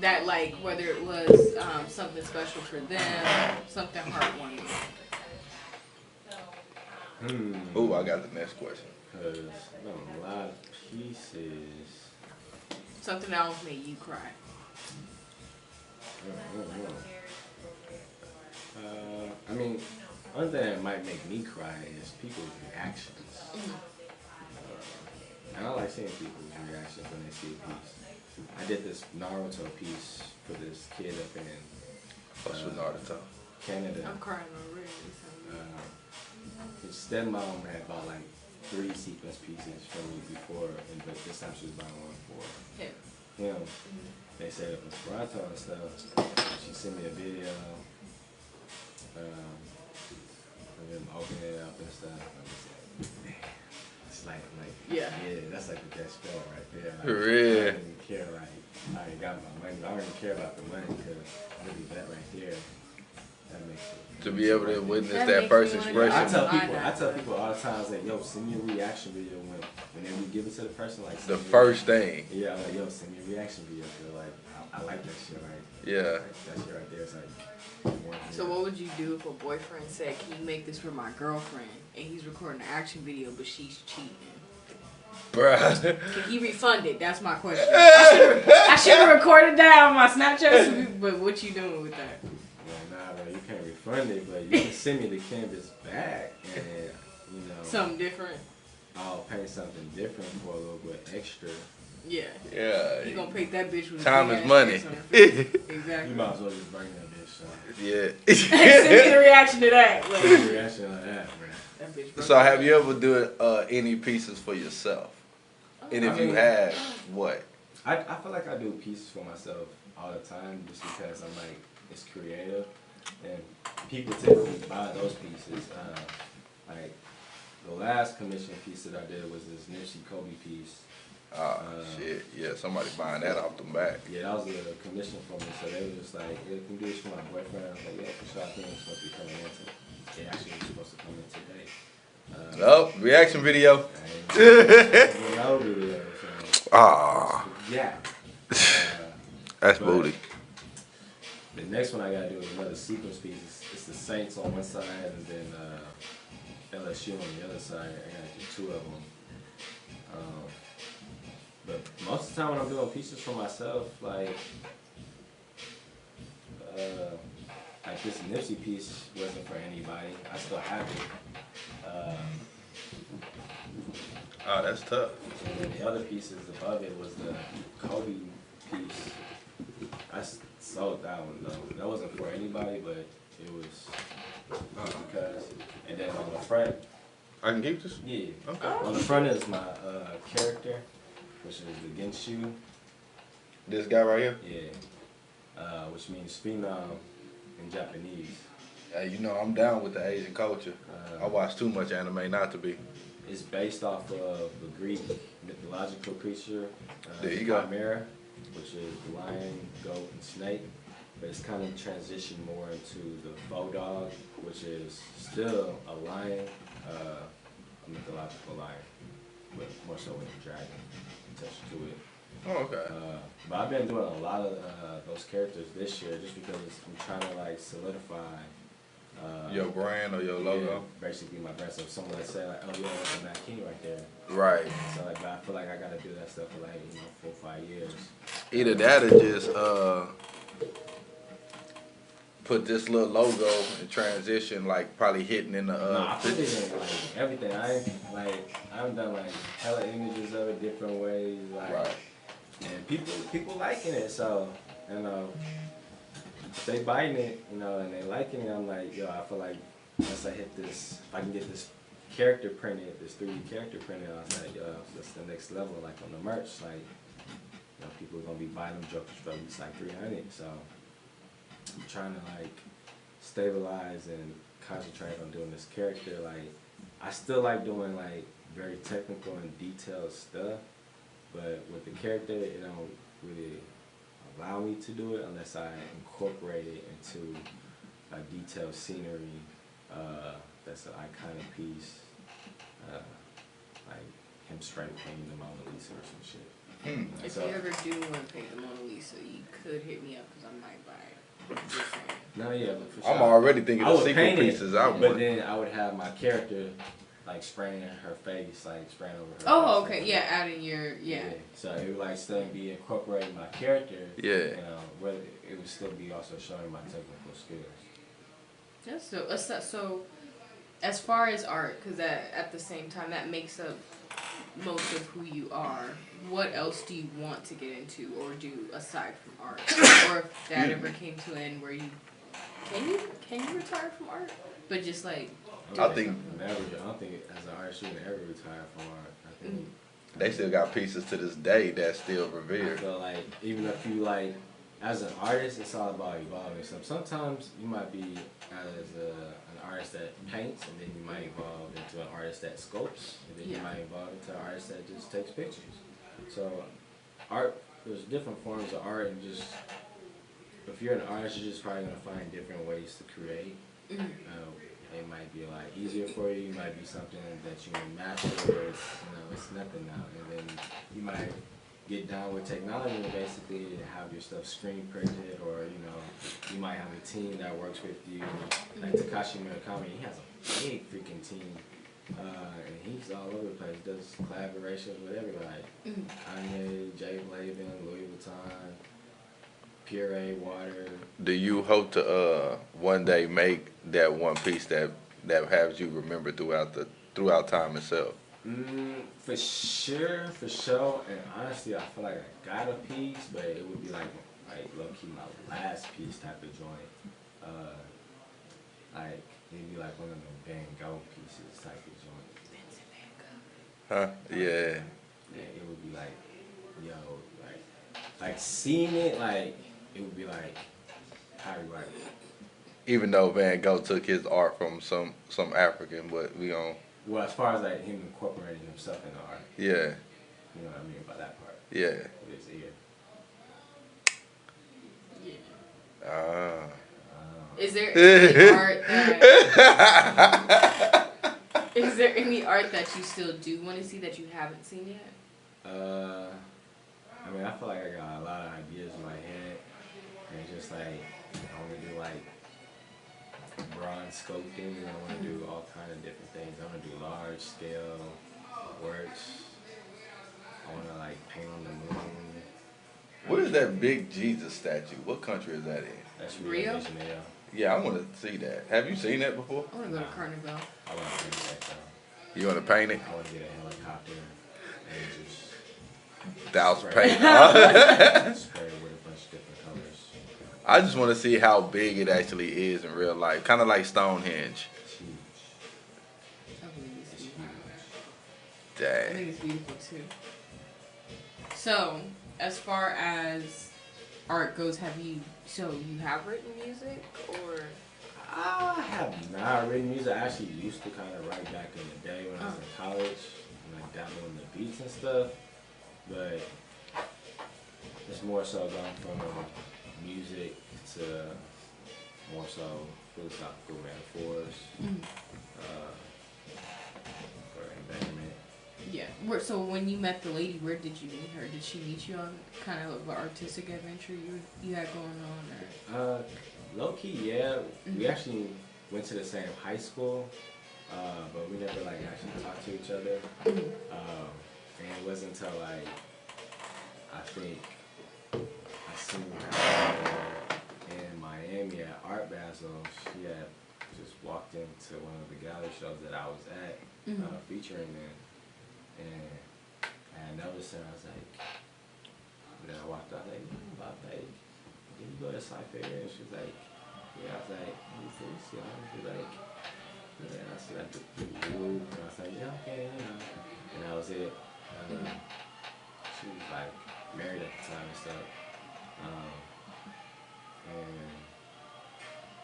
That like whether it was something special for them, something heartwarming. Oh, I got the next question. Because I've done a lot of pieces. Something that almost made you cry. I mean, one thing that might make me cry is people's reactions. And I like seeing people's reactions when they see a piece. I did this Naruto piece for this kid up in What's with Naruto? Canada. I'm crying already. His stepmom had bought like 3 sequence pieces from me before, but this time she was buying one for him. They set up a Naruto and stuff. She sent me a video of him opening it up and stuff. I was like, man. It's like, yeah, that's like the best feeling right there. Like, For real. I don't even care, like, I already got my money. I don't even care about the money because really that right there, that makes it. To be able to witness That that makes first me wanna expression. I tell people all the time, like, yo, send me a reaction video whenever you give it to the person, like The first thing. Yeah, I'm like, yo, send me a reaction video. Cause like, I like that shit, right? Yeah. Like, that shit right there is like. So what would you do if a boyfriend said, "Can you make this for my girlfriend?" and he's recording an action video, but she's cheating? Bruh. Can he refund it? That's my question. I should have recorded that on my Snapchat. But what you doing with that? Well, nah, bro, you can't refund it, but you can send me the canvas back, and you know, Something different. I'll pay something different for a little bit extra. Yeah. Yeah. You gonna pay that bitch with Time a is big ass money. face on her face. Exactly. You might as well just bring that bitch. So. Yeah. Send me the reaction to that. Like, Reaction like that, bro. that bitch broke So my have heart. you ever done any pieces for yourself? And if you have, what? I feel like I do pieces for myself all the time just because I'm like, it's creative. And people typically buy those pieces. Like, the last commission piece that I did was this Nipsey Kobe piece. Oh, shit. Yeah, somebody buying that off the back. Yeah, that was a commission for me. So they were just like, yeah, can you do this for my boyfriend? I was like, yeah, for sure. I think it's supposed to be coming in today. It actually was supposed to come in today. Oh, reaction video. No video. So, Ah, yeah. that's But booty. The next one I gotta do is another sequence piece. It's the Saints on one side and then LSU on the other side. I gotta do 2 of them. But most of the time when I'm doing pieces for myself, like this Nipsey piece wasn't for anybody. I still have it. Oh, that's tough. And then the other pieces above it was the Kobe piece. I sold that one though. That wasn't for anybody, but it was because. And then on the front, I can keep this? yeah. Okay. On the front is my character, which is the Genshu. This guy right here? Yeah. Which means female in Japanese. Hey, you know, I'm down with the Asian culture. I watch too much anime not to be. It's based off of the Greek mythological creature, There you go. Chimera, which is the lion, goat, and snake. But it's kind of transitioned more into the faux dog, which is still a lion, a mythological lion, but more so with a dragon attached to it. Oh, okay. But I've been doing a lot of those characters this year just because I'm trying to like solidify Your brand or your logo? yeah, basically my brand. So if someone would say like, oh yeah, that's a Matt King right there. Right. So like, but I feel like I gotta do that stuff for like 4 or 5 years. Either that or just put this little logo in transition, like probably hitting in the No, I put it in like everything. I've done like hella images of it different ways, like, right. and people liking it. So if they buying it, and they liking it, I'm like, yo, I feel like once I hit this, if I can get this character printed, this 3D character printed, I was like, yo, that's the next level. Like on the merch, like, people are gonna be buying them jokers for at least like 300. So I'm trying to like stabilize and concentrate on doing this character. Like, I still like doing like very technical and detailed stuff, but with the character, it don't really allow me to do it unless I incorporate it into a detailed scenery that's an iconic piece, like him spray painting the Mona Lisa or some shit. If you ever do want to paint the Mona Lisa, you could hit me up because I might buy it. Just saying. No, yeah, but for sure. I'm already thinking I of would sequel paint it, pieces I but want. then I would have my character like spraying her face, like spraying over her. Oh, face, okay, like, yeah, adding your So it would like still be incorporating my character. Yeah. You know, but it would still be also showing my technical skills. So as far as art, because at the same time that makes up most of who you are. What else do you want to get into or do aside from art? Or if that ever came to an end where you can you retire from art? But just like I think never. I don't think as an artist you can ever retire from art. I think they still got pieces to this day that's still I revered. feel like even if you like, as an artist, it's all about evolving. So sometimes you might be an artist that paints, and then you might evolve into an artist that sculpts, and then you might evolve into an artist that just takes pictures. So art, there's different forms of art, and just if you're an artist, you're just probably gonna find different ways to create. It might be like easier for you. It might be something that you can master, where it's nothing now, and then you might get down with technology and basically have your stuff screen printed, or you might have a team that works with you. Like Takashi Murakami, he has a big freaking team, and he's all over the place. Does collaborations with everybody. Kanye, J Balvin, Louis Vuitton, Puree Water. Do you hope to one day make that one piece that has you remember throughout time itself? For sure, and honestly, I feel like I got a piece, but it would be like low key my last piece type of joint. Like it'd be like one of them Van Gogh pieces type of joint. Huh? Yeah. Yeah, it would be like, yo, like seeing it, like it would be like, how do I? Even though Van Gogh took his art from some African, but we gon' Well, as far as like him incorporating himself in the art. yeah. You know what I mean by that part. Yeah. With his ear. Ah. Is there any art that is there any art that you still do want to see that you haven't seen yet? I mean, I feel like I got a lot of ideas in my head, and it's just like I want to do like bronze sculpting, and I want to do all kind of different things. I want to do large scale works. I want to like paint on the moon. What is that big Jesus statue? What country is that in? That's Rio? Rio de Janeiro. Yeah, I want to see that. Have you seen that before? I want to go to Carnival. I want to paint that though. You want to paint it? I want to get a helicopter and just Thousand spray paint. spray it with a bunch of different colors. I just want to see how big it actually is in real life. Kind of like Stonehenge. It's huge. I believe it's It's beautiful. huge. I Dang. think it's beautiful too. So, as far as art goes, you have written music or? I have not written music. I actually used to kind of write back in the day when I was in college, and I dabbled in the beats and stuff. But it's more so gone from music to more so philosophical metaphors for environment. Yeah. So when you met the lady, where did you meet her? Did she meet you on kind of an artistic adventure you had going on, or? Low key, yeah. We actually went to the same high school, but we never like actually talked to each other. And it wasn't until like I think I seen her in Miami at Art Basel. She had just walked into one of the gallery shows that I was at, featuring in. And I noticed her, I was like, then I walked out, like, about like, did you go to Cypher? And she was like, yeah. I was like, let me see. She was like, yeah. And I see like the group, and I was like, yeah, okay, And that was it. She was like married at the time and stuff. And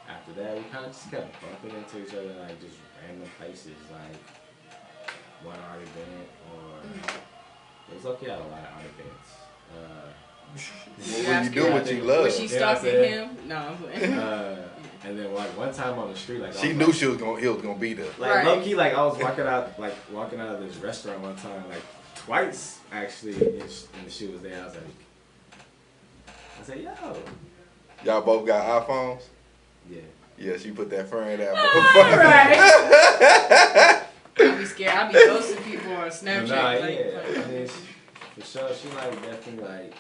after that, we kind of just kept bumping into each other, like just random places, like one art event, or it was okay at a lot of art events. When you do what you love. Was she stalking him? No, I'm playing. And then like one time on the street, like She knew he was gonna be there. like Right. low key, like I was walking out of this restaurant one time, like twice actually, and she was there. I said, yo. Y'all both got iPhones? Yeah. Yeah, she put that friend out. Right. I'll be scared. I be ghosting people on Snapchat. Nah, like, yeah. I mean, for sure, she like definitely like,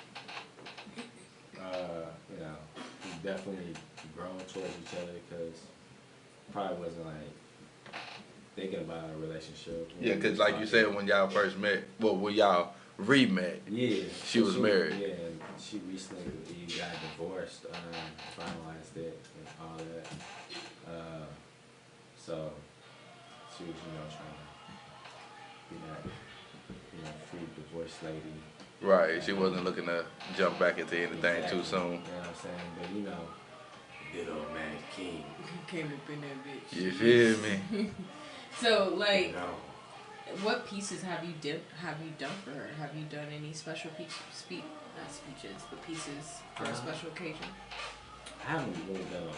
you know, we definitely grown towards each other because probably wasn't like thinking about a relationship. Yeah, because like you said, when y'all first met, well, when y'all re-met, yeah, she was married. Yeah, and she recently got divorced, finalized it and all that. So she was, trying to be that, free divorced lady. Right, she wasn't looking to jump back into anything too soon. You know what I'm saying? But good old man King. came up in that bitch. You feel me? So like, what pieces have you done for her? Have you done any special not speeches, but pieces for a special occasion? I haven't really done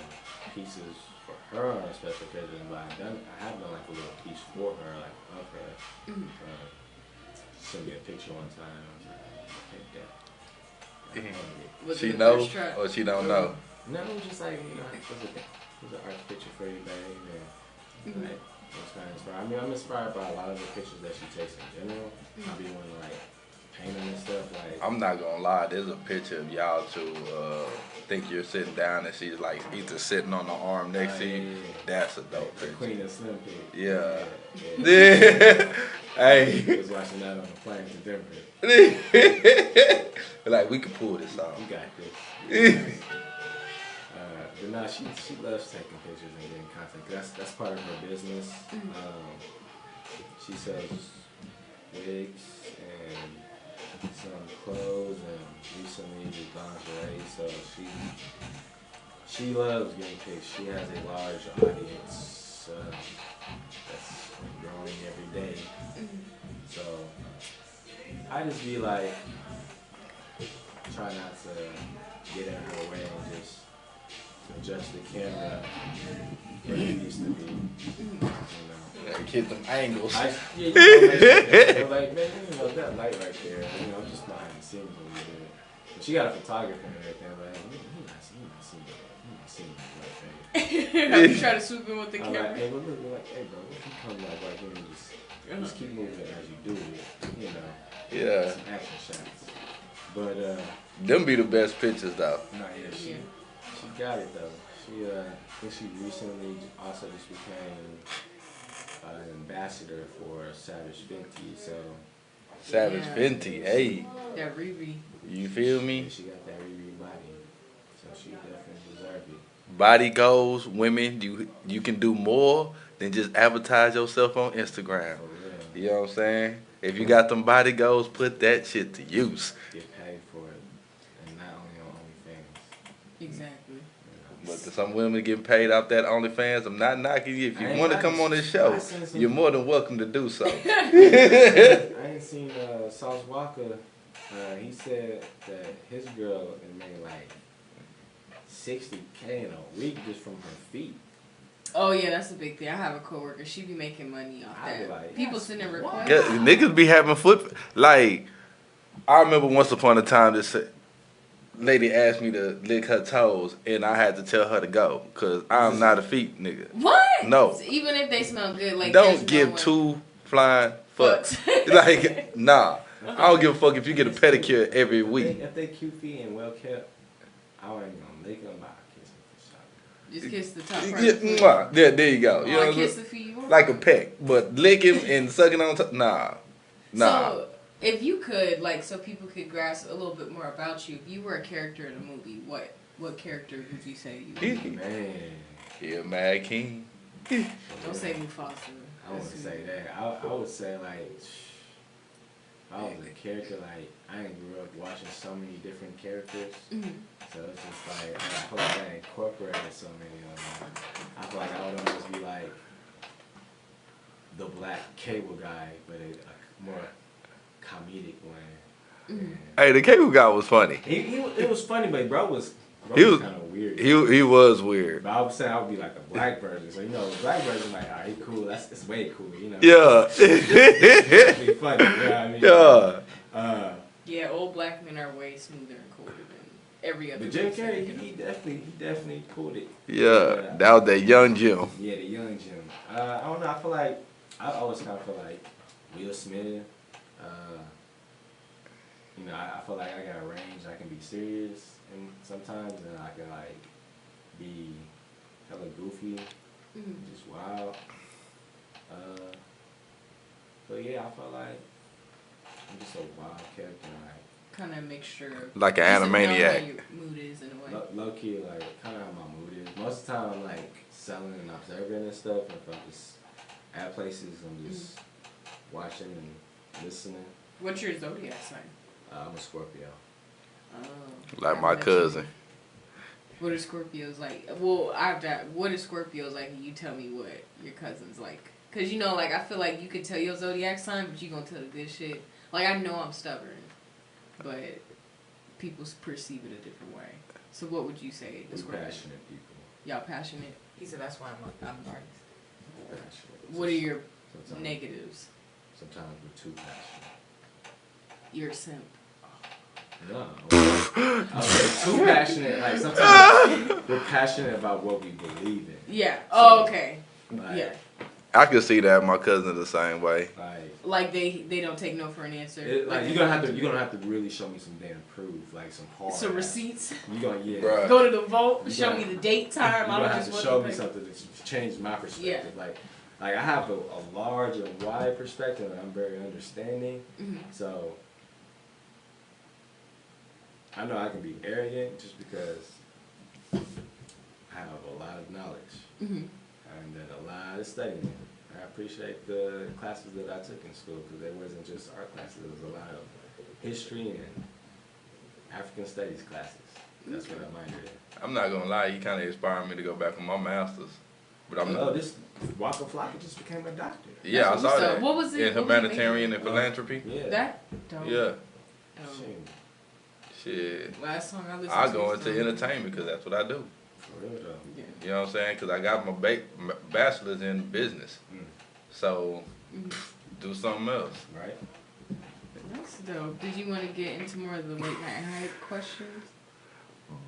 pieces for her on a special occasion, but I have done like a little piece for her, like of her. Sent me a picture one time. I was like, take that. She knows or she don't know? No, it was just like, it was an art picture for you, babe. And like, it was kind of inspired. I mean, I'm inspired by a lot of the pictures that she takes in general. I be wanting to like paint them and stuff. Like, I'm not gonna lie, there's a picture of y'all two. Think you're sitting down and she's like either sitting on the arm next to you. Yeah. That's a dope picture. Queen and Slim pic. Yeah. Hey. I was watching that on the plane to Denver. Like, we could pull this off. You got this. But nah, she loves taking pictures and getting content. That's part of her business. She sells wigs and some clothes and recently did lingerie. So she loves getting pics. She has a large audience that's growing every day. So I just be like, try not to get in her way and just adjust the camera where it needs to be. Get them angles. Like, man, that light right there. Just behind the scenes a little bit. But she got a photographer and everything. But he not seeing that right there. You try to swoop in with the camera. Like, hey, look, hey, bro, what if you come right here and just keep moving as you do it, Yeah. Some action shots. But them be the best pictures though. Nah, yeah, she got it though. She I think she recently also just became an ambassador for Savage Fenty. So Savage Fenty, hey. That Riri. You feel me? Yeah, she got that Riri body, so she definitely deserves it. Body goals, women, you can do more than just advertise yourself on Instagram. You know what I'm saying? If you got them body goals, put that shit to use. Get paid for it, and not only on OnlyFans. Exactly. But to some women getting paid off that OnlyFans, I'm not knocking you. If you want to come on this show, you're more than welcome to do so. I ain't seen Sauce Walker. He said that his girl made like $60K in a week just from her feet. Oh yeah, that's a big thing. I have a coworker. She be making money off that. Like, people send her requests. Yeah, niggas be having foot. Like, I remember once upon a time this lady asked me to lick her toes, and I had to tell her to go because I'm not a feet nigga. What? No. Even if they smell good, like don't give two flying fucks. Like, nah. I don't give a fuck if you get a pedicure every week. If they cute feet and well kept, I ain't gonna lick them, but I'll kiss them for sure. Just kiss the top part. Yeah, there you go. You know kiss the feet. Like a peck, but licking and sucking on top, nah. So, if you could, like, so people could grasp a little bit more about you, if you were a character in a movie, what character would you say you would? Man. Yeah, Mad King. Don't say Mufasa. I wouldn't say that. I would say, like, I was a character, like, I grew up watching so many different characters. So it's just like, I feel like I incorporated so many of them. I feel like I would almost be like the black cable guy, but a more comedic one. Hey, the cable guy was funny. It was funny, but bro was kind of weird. He was weird. But I was saying I would be like a black version. So, the black version, like, all right, cool. It's way cool, Yeah. It'd be funny, you know what I mean? Yeah. Yeah, old black men are way smoother and cooler than every other. But Jim Carrey, he definitely pulled it. Yeah, that was that young Jim. Yeah, the young Jim. I don't know. I feel like I always kind of feel like Will Smith. You know, I feel like I got a range. I can be serious, and sometimes, and I can like be hella goofy, just wild. So yeah, I feel like I'm just a wild character, like Kind of mixture of Like an just to know how Animaniac. your mood is in a way. low key, like kind of how my mood is. Most of the time, I'm like selling and observing and stuff. And if I'm just at places, I'm just watching and listening. What's your zodiac sign? I'm a Scorpio. Oh, Like I my bet cousin. What are Scorpios like? Well, I've got. What are Scorpios like? And you tell me what your cousin's like. Cause you know, like I feel like you could tell your zodiac sign, but you gonna tell the good shit. Like I know I'm stubborn, but people perceive it a different way. So what would you say? We're Scorpio? passionate people. Y'all passionate? He said that's why I'm an artist. We're passionate. What are your Sometimes- negatives? Sometimes we're too passionate. You're a simp. No. I was too passionate. Like sometimes we're passionate about what we believe in. Yeah. Oh, okay. Like, Yeah. I can see that my cousin the same way. Like they don't take no for an answer. Like you're gonna have to really show me some damn proof, like some hard. some ass- receipts. You gonna Bruh. Go to the vote. You Show gotta- me the date time. You're I gonna don't have just to want show to me something that's changed my perspective. Yeah. Like I have a large and wide perspective, and I'm very understanding. Mhm. So I know I can be arrogant just because I have a lot of knowledge Mhm. and then a lot of studying. I appreciate the classes that I took in school because there wasn't just art classes. There was a lot of history and African studies classes. That's what I minored in. I'm not gonna lie, you kind of inspired me to go back on my masters. But I'm Oh, this Waka Flocka just became a doctor. yeah, I That's saw what's up. that. What was it? In What was it humanitarian making? and philanthropy. Yeah. That dope. Yeah, Dope. Shit. shit. Last song I listened I to. go was into dope. entertainment because that's what I do. For real though. Yeah. You know what I'm saying? Because I got my bachelor's in business. Mm. So Mhm. do something else. Right? That's dope. Did you want to get into more of the late night hype questions?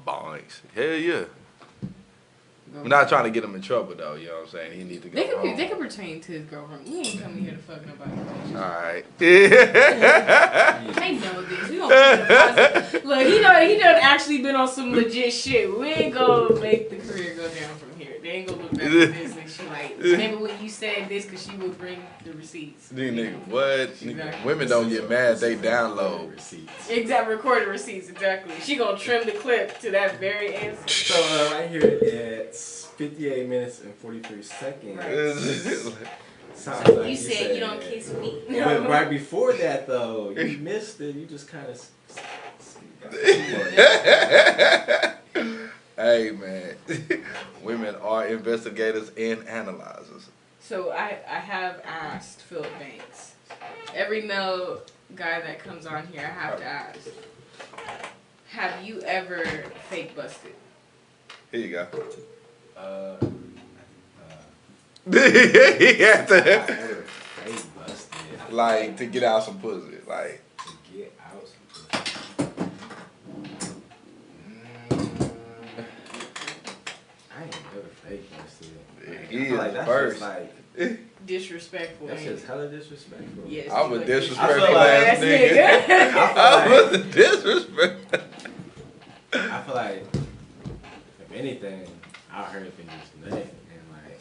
Bonks. Hell yeah. Go I'm not trying to get him in trouble though. You know what I'm saying? He need to go They could home. they could pertain to his girlfriend. We ain't coming here to fuck nobody. All right. They know this. We gonna keep it positive. Look, he done actually been on some legit shit. We ain't gonna make the career go down from here. They ain't gonna look back at this and she like, remember when you said this because she would bring the receipts. These niggas, what? Exactly. Women don't get mad. They download. Receipts. Exactly, recorded receipts, exactly. She gonna trim the clip to that very answer. So right here it's 58 minutes and 43 seconds. Sounds like You said you don't kiss me. But right before that though, you missed it. You just kind of. Hey man, women are investigators and analyzers. So I have asked Philip Banks. Every male guy that comes on here, I have to ask. Have you ever fake busted? Here you go. He had to, like, to get out some pussy, like. To get out some pussy. I ain't never fake busted. Like, He I feel is like that's first. just like Disrespectful. that's ain't just it? hella disrespectful. Yes, I'm you a like disrespectful I feel like ass nigga. I was a disrespect. I feel like if anything, I heard things just name and like.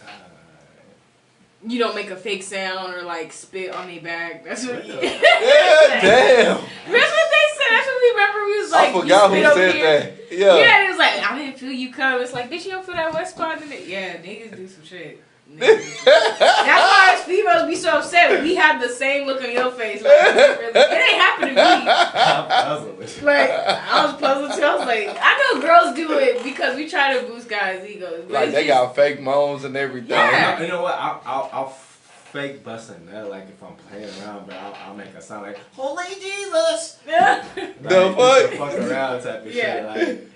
You don't make a fake sound or like spit on their back. That's what you. Yeah. Yeah, damn. That's what they said. That's what we remember. We was like, I forgot you who spit over said here. that. Yeah. Yeah, it was like, I didn't feel you come. It's like, bitch, you don't feel that wet spot in it? Yeah, niggas do some shit. Niggas do some shit. That's why as females be so upset. We have the same look on your face. Like, it ain't happened to me. I'm puzzled. Like, I was puzzled too. I was like, I know girls do it because we try to boost guys' egos. But Like, it's they just- got fake moans and everything. Yeah. You know what? I'll fake bust a nut like if I'm playing around, but I'll make a sound like Holy Jesus. Yeah. Like, The just fuck? to fuck around type of Yeah. shit. Like,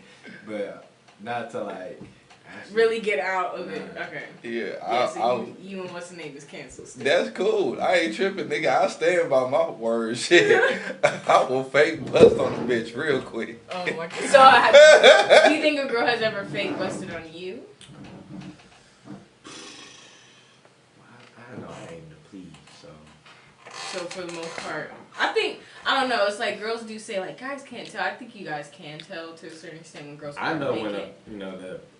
but not to like actually- Really get out of it. Okay. Yeah, Yeah, so I, you and what's the name is canceled. still. that's cool. I ain't tripping, nigga. I stand by my word. Shit, I will fake bust on the bitch real quick. Oh my god. So, do you think a girl has ever fake busted on you? I don't know. I aim to please. So for the most part, I don't know. It's like girls do say like guys can't tell. I think you guys can tell to a certain extent when girls. I know when naked.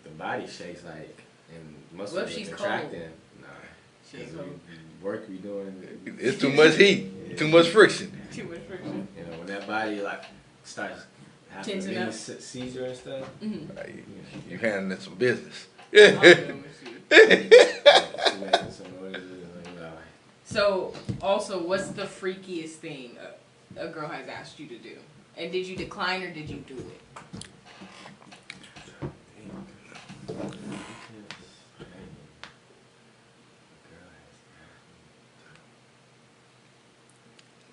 the body shakes like and muscles What if are she's contracting. cold? Nah, She's because cold. work we doing. It's too much heat, too much friction. Too much friction. You know when that body like starts having a Tensing mini up. seizure and stuff. Mm-hmm. Like, you handling some business. I'll do it with you. She making some noises, you know. So, also, what's the freakiest thing a girl has asked you to do? And did you decline or did you do it?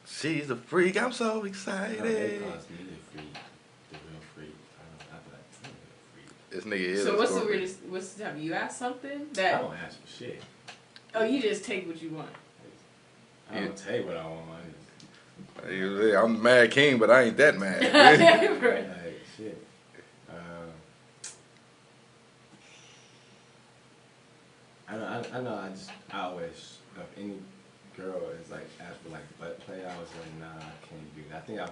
She's a freak. I'm so No, they excited. calls me the freak, the real freak. I feel like I'm a freak. This nigga is. So, what's the Scorpion. weirdest? What's the time you ask something I that? don't ask for shit. Oh, you just take what you want. I don't tell you what I want. I'm the mad king, but I ain't that mad. Like shit. I know. I always if any girl is like ask for like butt play, I was like nah, I can't do that. I think I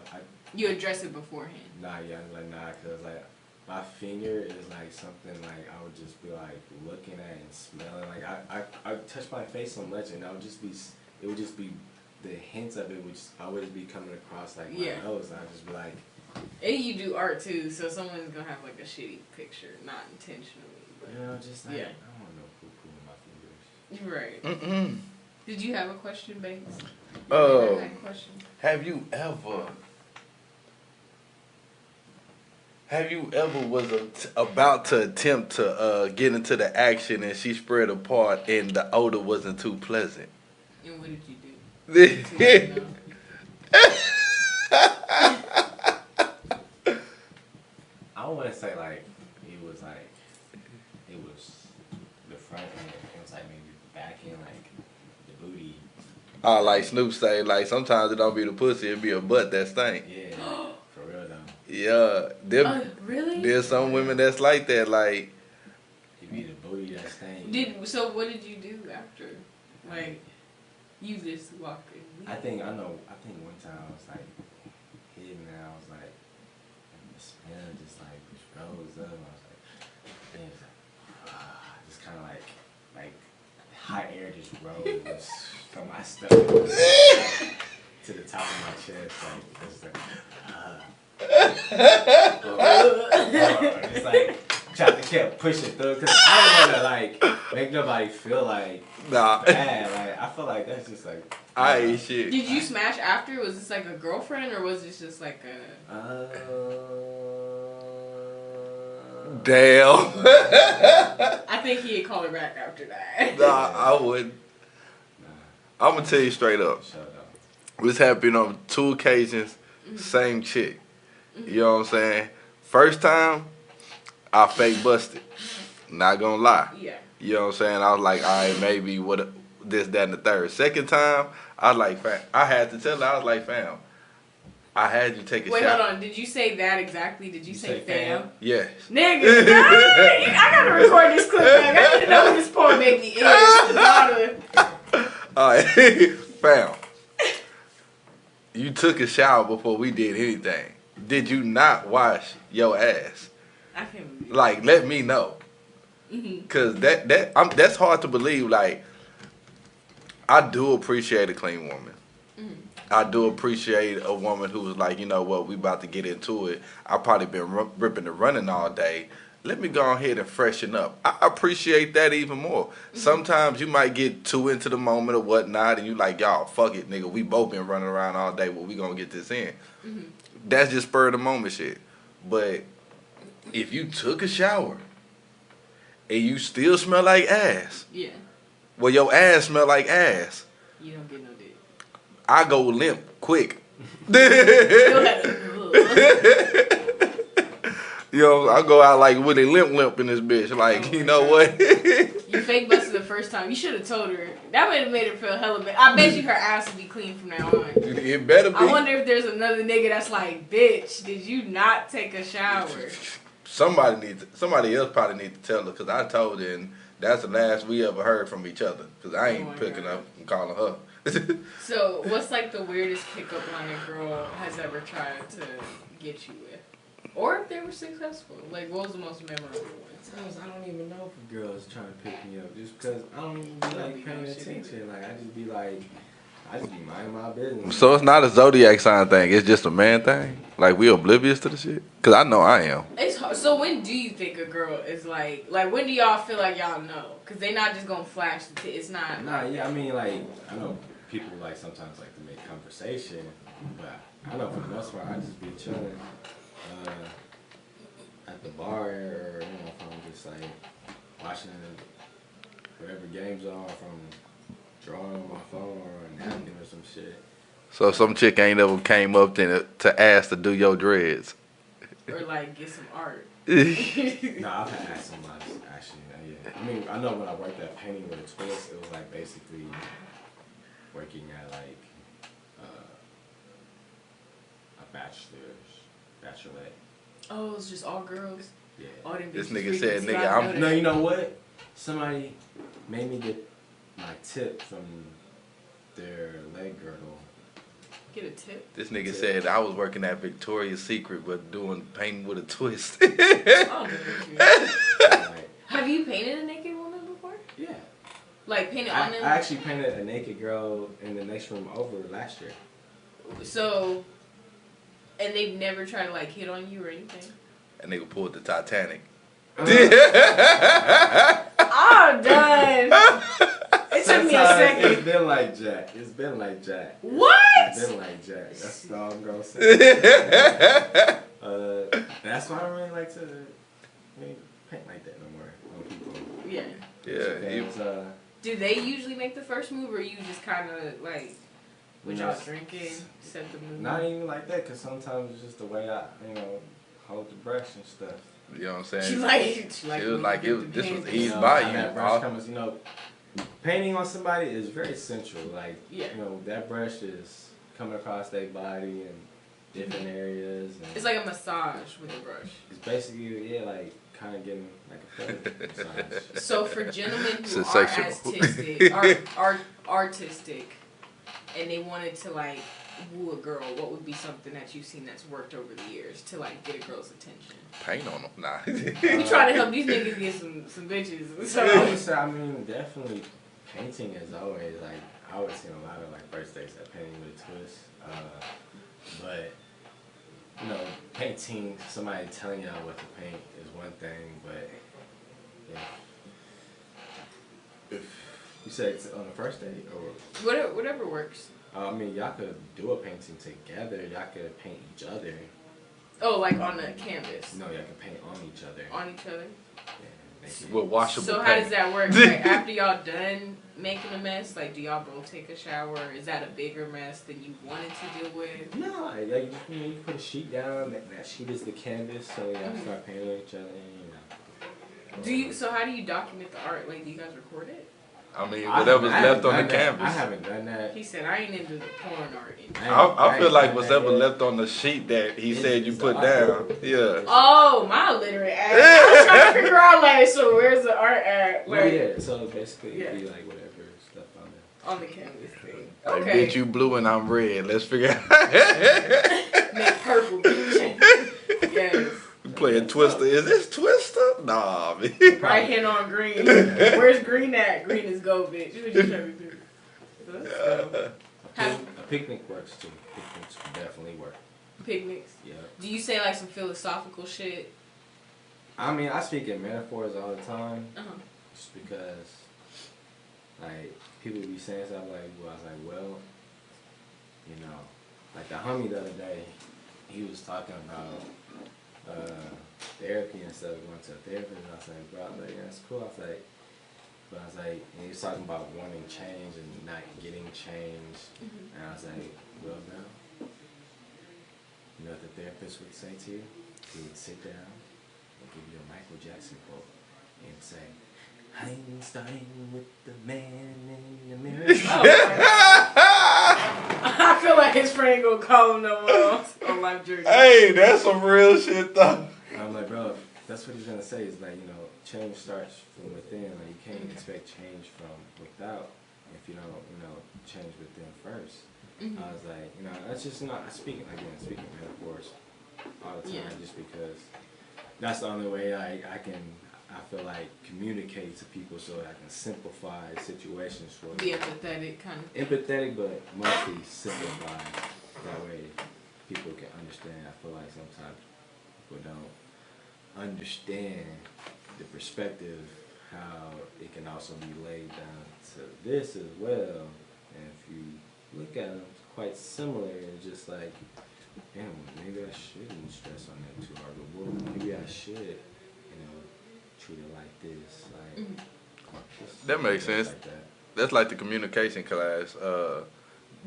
You address it beforehand. nah, yeah, I'm like nah, cause like my finger is like something like I would just be like looking at and smelling. Like I touch my face so much, and it would just be the hints of it would just always be coming across like my Yeah. nose. And I'd just be like, And you do art too, so someone's gonna have like a shitty picture, not intentionally. But you know, just like Yeah. I don't want no poo poo in my fingers. you're right. Mm-mm. Did you have a question, Banks? Oh. I had a question. Have you ever was about to attempt to get into the action and she spread apart and the odor wasn't too pleasant? And what did you do? Yeah. I don't want to say like it was the front end. It was like maybe the back end, like the booty. Like Snoop say, like sometimes it don't be the pussy, it be a butt that stink. Yeah, for real though. Yeah, Really? there's some women that's like that. Like It be the booty that stain. So what did you do after? Like, you just walked in. I think one time I was like hidden and I was like, and the smell just like rose up. I was like, and it's like, just kind of like hot air just rose from my stomach to the top of my chest. Like, it's like, it's like, trying to keep pushing through because I don't want to like make nobody feel like nah, bad. Like, I feel like that's just like, I ain't shit. Did you smash after? Was this like a girlfriend or was this just like a... Damn. I think he'd call her back after that. Nah, I wouldn't. I'm gonna tell you straight up. Shut up. This happened on 2 occasions, same chick. You know what I'm saying? First time, I fake busted. Not gonna lie. Yeah. You know what I'm saying? I was like, all right, maybe what this, that, and the third. Second time, I was like, fam. I had to tell her, I was like, fam, I had you take a Wait, shot. hold on. Did you say that exactly? Did you say fam? Yes. Nigga, I gotta record this clip back. I need to know who this poor baby is. All right, fam. You took a shower before we did anything. Did you not wash your ass? I can't believe it. Like, let me know. Cause that's hard to believe. Like, I do appreciate a clean woman. I do appreciate a woman who's like, you know what, we about to get into it. I probably been ripping and running all day. Let me go ahead and freshen up. I appreciate that even more. Sometimes you might get too into the moment or whatnot, and you like, y'all, fuck it, nigga. We both been running around all day, but we gonna get this in. That's just spur of the moment shit. But if you took a shower and you still smell like ass, Yeah. well, your ass smell like ass, You don't get no dick. I go limp quick. You'll have to- You know, I go out like with a limp in this bitch. Like, you know what? You fake busted the first time. You should have told her. That would have made her feel hella bad. I bet you her ass would be clean from now on. It better be. I wonder if there's another nigga that's like, bitch, did you not take a shower? Somebody else probably need to tell her, because I told her, and that's the last we ever heard from each other. Because I Oh ain't my picking God. up and calling her. So, what's like the weirdest pickup line a girl has ever tried to get you with? Or if they were successful. Like, what was the most memorable one? Sometimes I don't even know if a girl is trying to pick me up just because I don't even be like paying attention. Like, I just be minding my business. So it's not a zodiac sign thing. It's just a man thing. Like we oblivious to the shit. Cause I know I am. It's hard. So when do you think a girl is like when do y'all feel like y'all know? Cause they not just gonna flash it's not. Nah, yeah, I mean, like, I know people like sometimes like to make conversation, but I know for the most part I just be chilling at the bar, or if I'm just like watching whatever games are, from drawing on my phone or napping or some shit. So some chick ain't ever came up to ask to do your dreads. Or like get some art. Nah, I've had asked somebody actually. Yeah, I mean, I know when I worked at Painting with a Twist, it was like basically working at like a bachelorette. Oh, it's just all girls. Yeah. All them This bitches nigga said, freaking nigga, slide I'm- out No, there. you know what? Somebody made me get my tip from their leg girdle. Get a tip. This nigga said I was working at Victoria's Secret but doing painting with a twist. I don't know what you- Like, Have you painted a naked woman before? yeah. Like painted I on them? actually painted a naked girl in the next room over last year. So, and they've never tried to like hit on you or anything? That nigga pulled the Titanic. I'm done. It took me a Sometimes second. It's been like Jack. It's been like Jack. What? It's been like Jack. That's all I'm gonna say. That's why I don't really like to paint like that no more on people. Yeah. Yeah, he, Because, Do they usually make the first move, or you just kind of like, when No, y'all drinking, set the mood? not even like that, because sometimes it's just the way I, hold the brush and stuff. you know what I'm She saying? like, It was like this was eased How by that you. brush comes, painting on somebody is very sensual. Like, Yeah. that brush is coming across their body and different areas. And It's like a massage with a brush. it's basically, like, kind of getting like a feather massage. So for gentlemen who are Sensational. artistic, and they wanted to like woo a girl, what would be something that you've seen that's worked over the years to like get a girl's attention? Paint on them. Nah. You trying to help these niggas get some bitches. So I would say, definitely painting is always, like, I would see a lot of, like, first dates at Painting with a Twist. But, painting, somebody telling y'all what to paint is one thing, but if you said it's on the first date, or whatever works. y'all could do a painting together. Y'all could paint each other. Oh, like on the canvas. No, y'all can paint on each other. On each other. Yeah, With washable So how paint. does that work? Like after y'all done making a mess, like do y'all both take a shower? Is that a bigger mess than you wanted to deal with? No, like, you put a sheet down. That sheet is the canvas, so y'all start painting on each other. So how do you document the art? Like do you guys record it? I mean, whatever's left on the canvas. I haven't done that. He said I ain't into the porn art. I feel like whatever left on the sheet that he said you put down. Yeah. Oh, my illiterate ass. I was trying to figure out like, so where's the art at? Well, Like, yeah, so basically it'd be like whatever stuff on there. on the canvas thing. Like, Okay. bitch, you blue and I'm red. Let's figure out. Make purple bitch. Yes. We playing Twister. Is this Twister? Nah, man. Right hand on green. Where's green at? Green is go, bitch. What you trying to do? Let's go. A picnic works too. Picnics definitely work. Picnics. Yeah. Do you say like some philosophical shit? I speak in metaphors all the time, Uh-huh. just because, like, people be saying stuff like, like the homie the other day, he was talking about therapy and stuff, going to a therapist, and I was like, bro, yeah, that's cool. But I was like, and he was talking about wanting change and not getting change, and I was like, well, now, you know what the therapist would say to you? He would sit down and give you a Michael Jackson quote and say, I'm starting with the man in the mirror. I feel like his friend gonna call him no more on Life Journey. Hey, that's some real shit though. I'm like, bro, that's what he's gonna say is like, change starts from within. Like, you can't expect change from without. if you don't, change with them first. Mhm. I was like, that's just not speaking metaphors all the time, Yeah. just because that's the only way I feel like communicate to people so that I can simplify situations for them. Be empathetic kind of thing. Empathetic, but mostly simplify. That way people can understand. I feel like sometimes people don't understand the perspective, how it can also be laid down to this as well. And if you look at them, it's quite similar. It's just like, damn, maybe I shouldn't stress on that too hard. But maybe I should, treat it like this. Like, That makes sense. like that. That's like the communication class,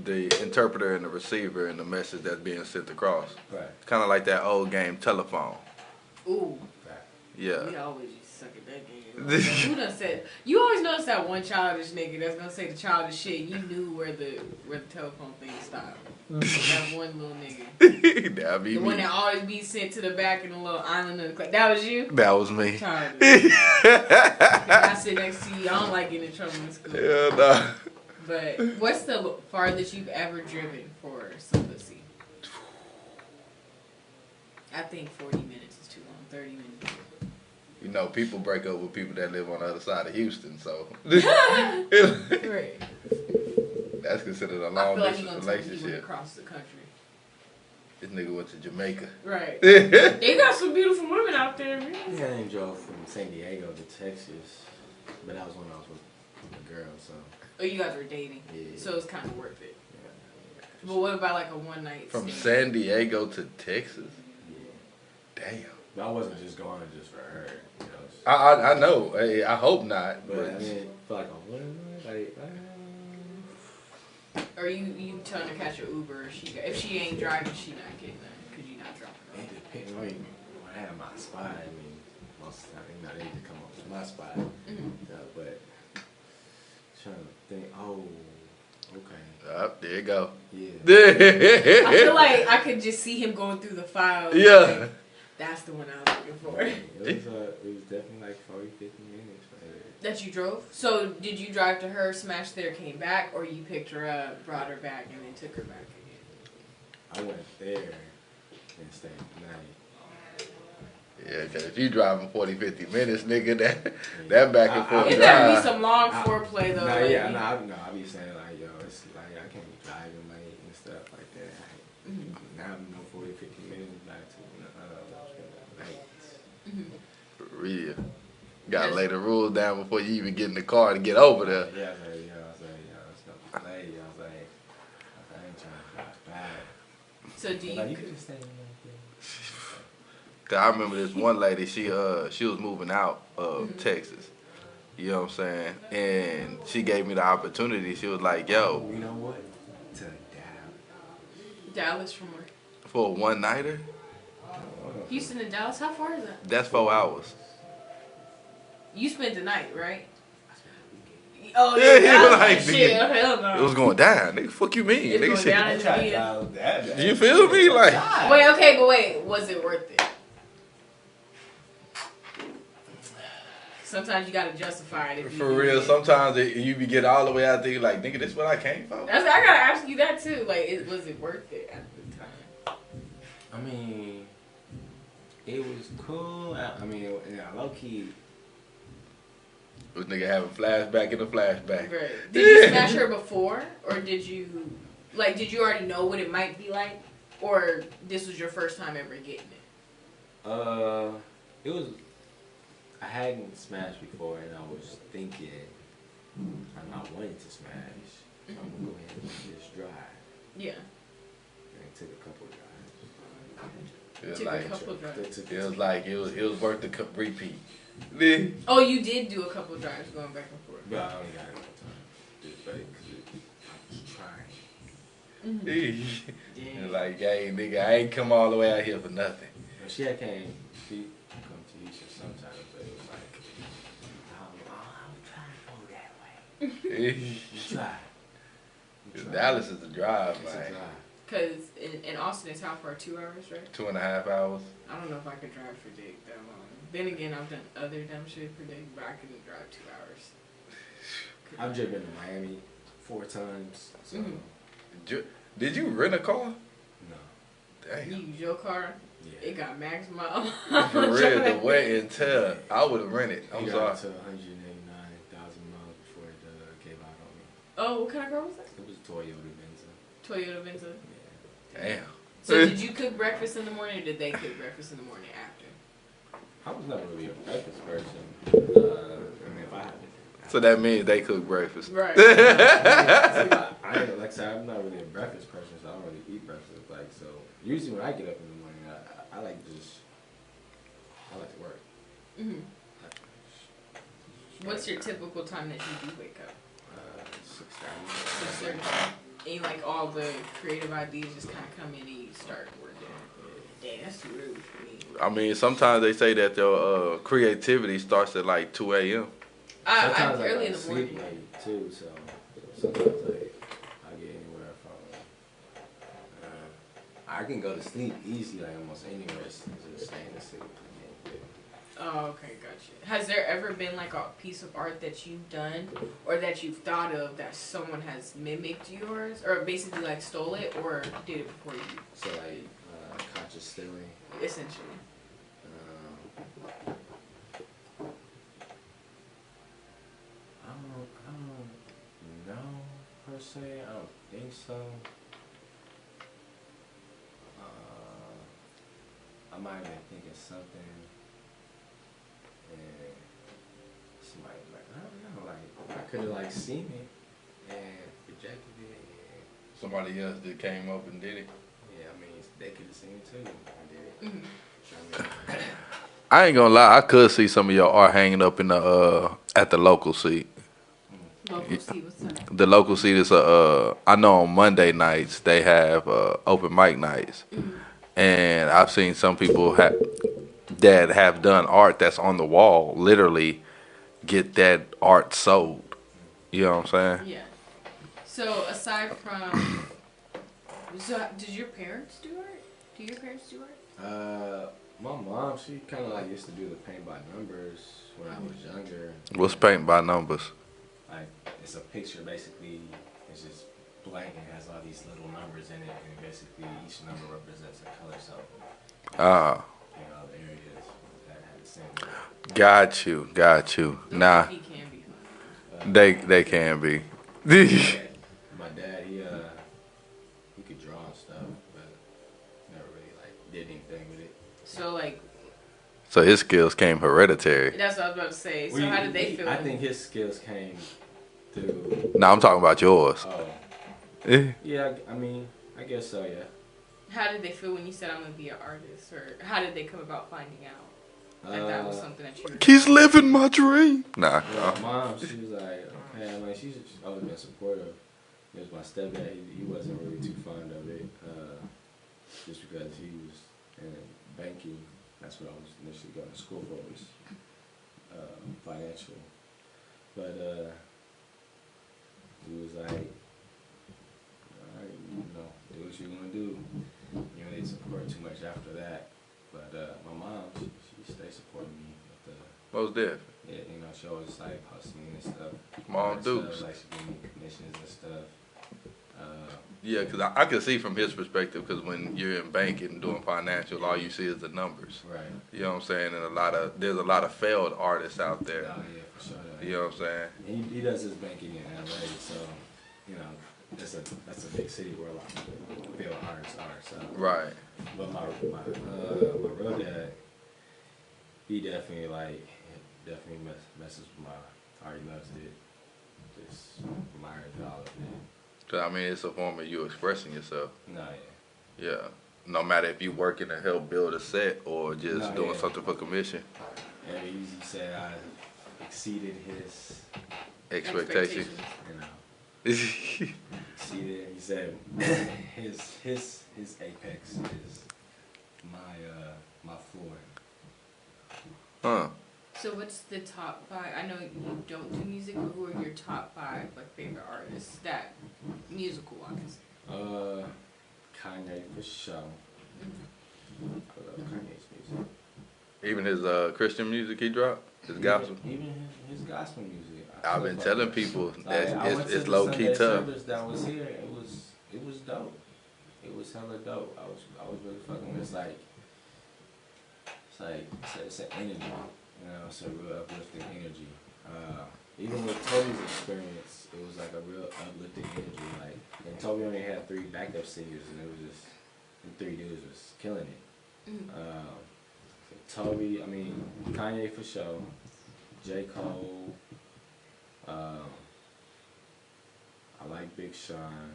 the interpreter and the receiver and the message that's being sent across. Right. Kind of like that old game telephone. Ooh. Right. Yeah. We always used to suck at that game. Like, who done said? You always notice that one childish nigga that's gonna say the childish shit. You knew where the telephone thing stopped. That one little nigga. That'd be The me. one that always be sent to the back in the little island of the class. That was you? That was me. Childish. I sit next to you. I don't like getting in trouble in school. Yeah, nah. But what's the farthest you've ever driven for some pussy? I think 40 minutes is too long. 30 minutes. People break up with people that live on the other side of Houston, so Right. that's considered a I long feel like you're distance gonna tell me you went relationship. across the country. This nigga went to Jamaica. Right. They got some beautiful women out there, man. Yeah, I didn't drove from San Diego to Texas, but that was when I was with a girl, so. Oh, you guys were dating. Yeah. So it's kind of worth it. Yeah. But what about like a one night From stand? San Diego to Texas? Yeah. Damn. But I wasn't just going just for her, I know. Hey, I hope not. But I mean, for like a one, like, Or you telling her to catch an Uber? If she ain't driving, she not getting that. Could you not drop her? it depends. I mean, when I have my spot, I mean, most of the time, they need to come up to my spot. Mm-hmm. But trying to think, okay. There you go. Yeah. I feel like I could just see him going through the files. Yeah. Like, that's the one I was looking for. It was definitely like 40, 50 minutes. That you drove? So did you drive to her, smash there, came back, or you picked her up, brought her back, and then took her back again? I went there and stayed the night. Yeah, because if you driving 40, 50 minutes, nigga, that back and forth It better be drive. some long foreplay though. Nah, like, yeah, I be saying like, yo, it's like I can't be driving late and stuff like that. Now I'm no 40, 50 minutes back to late. Mhm. Real. Gotta lay the rules down before you even get in the car to get over there. Yeah, I was like, it's no play. I was like, I ain't trying to drive back. So do Like, you? you could just stay in Cause I remember this one lady, she was moving out of Texas. You know what I'm saying? And she gave me the opportunity. She was like, yo, You know what? To Dallas from where? for a one nighter, Houston to Dallas. How far is that? that's 4 hours. You spent the night, right? Oh Yeah, yeah, he that was was like, like shit. nigga, It It was going down. Nigga, fuck you mean? It's Nigga, going shit. down. I'm trying to dial that back. You feel me? Like, Wait, okay, but wait, was it worth it? Sometimes you gotta justify it. If you for do real, it. sometimes you be getting all the way out there, you like, nigga, this what I came for? I gotta ask you that too. Like, was it worth it at the time? I mean, it was cool. I mean, low key. This nigga having flashback in a flashback. Right. Did you smash her before, or did you already know what it might be like, or this was your first time ever getting it? It was. I hadn't smashed before, and I was thinking I'm not wanting to smash. So I'm gonna go ahead and just drive. Yeah. And I took a couple drives. It was Took a like, couple of drives. it was like, it was worth the repeat. Oh, you did do a couple of drives going back and forth. But I only got it one time. Just because I was trying. Damn. Like, hey, nigga, I ain't come all the way out here for nothing. But she had came. She come to Houston sometimes, but it was like, I'm trying to go that way. You try. Dallas is the drive, It's a man. drive. Cause in Austin it's how far? 2 hours, right? 2.5 hours. I don't know if I could drive for dick that long. Then again, I've done other dumb shit for dick, but I couldn't drive 2 hours. I've driven to Miami 4 times. So Did you rent a car? no. Damn. You use your car. Yeah. It got max miles. For real, the way and tell, I would have rented. It I'm got sorry. to 189,000 miles before it gave out on me. Oh, what kind of car was that? It was a Toyota Venza. Toyota Venza. Yeah. Damn. So did you cook breakfast in the morning, or did they cook breakfast in the morning after? I was never really a breakfast person. I mean, if I had to. So that means they cook breakfast. Right. I ain't, like I said, I'm not really a breakfast person, so I don't really eat breakfast. Like, so usually when I get up in the morning, I like to just, I like to work. Mhm. What's your typical time that you do wake up? 6:30. 6:30. And like all the creative ideas just kind of come in and you start working. Dang, that's too early for me. I mean, sometimes they say that their creativity starts at like 2 a.m. Sometimes early in go the to morning. sleep late too, so sometimes I get anywhere from. I can go to sleep easy, like almost anywhere, just staying asleep. Oh, okay, gotcha. Has there ever been like a piece of art that you've done or that you've thought of that someone has mimicked yours or basically like stole it or did it before you? So like conscious stealing. Essentially. I don't know per se. I don't think so. I might have been thinking something, and somebody like I don't know, like I could have like seen it and rejected it. And, Somebody else that came up and did it. yeah, I mean they could have seen it too. I did it. Mm-hmm. I mean, I ain't gonna lie, I could see some of your art hanging up in the at the local seat. Local see what's up. The local seat is I know on Monday nights they have open mic nights, and I've seen some people that have done art that's on the wall literally get that art sold. You know what I'm saying? Yeah. So aside from, so did your parents do art? Do your parents do art? my mom, she kind of like used to do the paint by numbers when I was younger. What's paint by numbers? Like it's a picture basically. It's just blank and has all these little numbers in it, and basically each number represents a color. So Ah, you know the areas that had the same. got you. Those Nah, can be fun. they can be. My dad, he could draw and stuff, but never really like did anything with it. So like, So his skills came hereditary. that's what I was about to say. So how did they feel? I think his skills came through. Now I'm talking about yours. Oh, Eh. yeah. I mean, I guess so. Yeah. How did they feel when you said I'm gonna be an artist, or how did they come about finding out that that was something that you were? He's living my dream. Nah. Well, my mom, she was like, okay, I mean, she's always been supportive. It was my stepdad, he wasn't really too fond of it, just because he was in banking. That's what I was initially going to school for, was financial. But he was like, all right, you know, do what you want to do. You know, they didn't support too much after that. But my mom, she stayed supporting me with the. Most deaf. Yeah, you know, she always like hustling and stuff. Mom And Dukes. stuff, like she gave me commissions and stuff. Yeah, because I can see from his perspective, because when you're in banking and doing financial, all you see is the numbers. Right. You know what I'm saying? And there's a lot of failed artists out there. Oh yeah, for sure. You know what I'm saying? And he does his banking in LA, so you know that's a big city where a lot of failed artists are. So. Right. But my real dad, he definitely messes with my art. He loves it. Just admires all of it. 'Cause, I mean, it's a form of you expressing yourself. No, yeah. Yeah. No matter if you working to help build a set or just No, doing yeah. something for commission. And he said I exceeded his, Expectations. you know, Huh. exceeded. He said his apex is my floor. So what's the top 5? I know you don't do music, but who are your top 5 like favorite artists that musical wise? Kanye for sure. I love Kanye's music. Even his Christian music he dropped, his gospel. Even his gospel music. I've been telling people that I went to it's the low key Sunday tough. service that was here. It was dope. It was hella dope. I was really fucking with it. It's an energy. You know, it's a real uplifting energy. Even with Toby's experience, it was like a real uplifting energy. Like, and Toby only had 3 backup singers, and it was just the 3 dudes was killing it. Toby, I mean, Kanye for sure, J. Cole, I like Big Sean.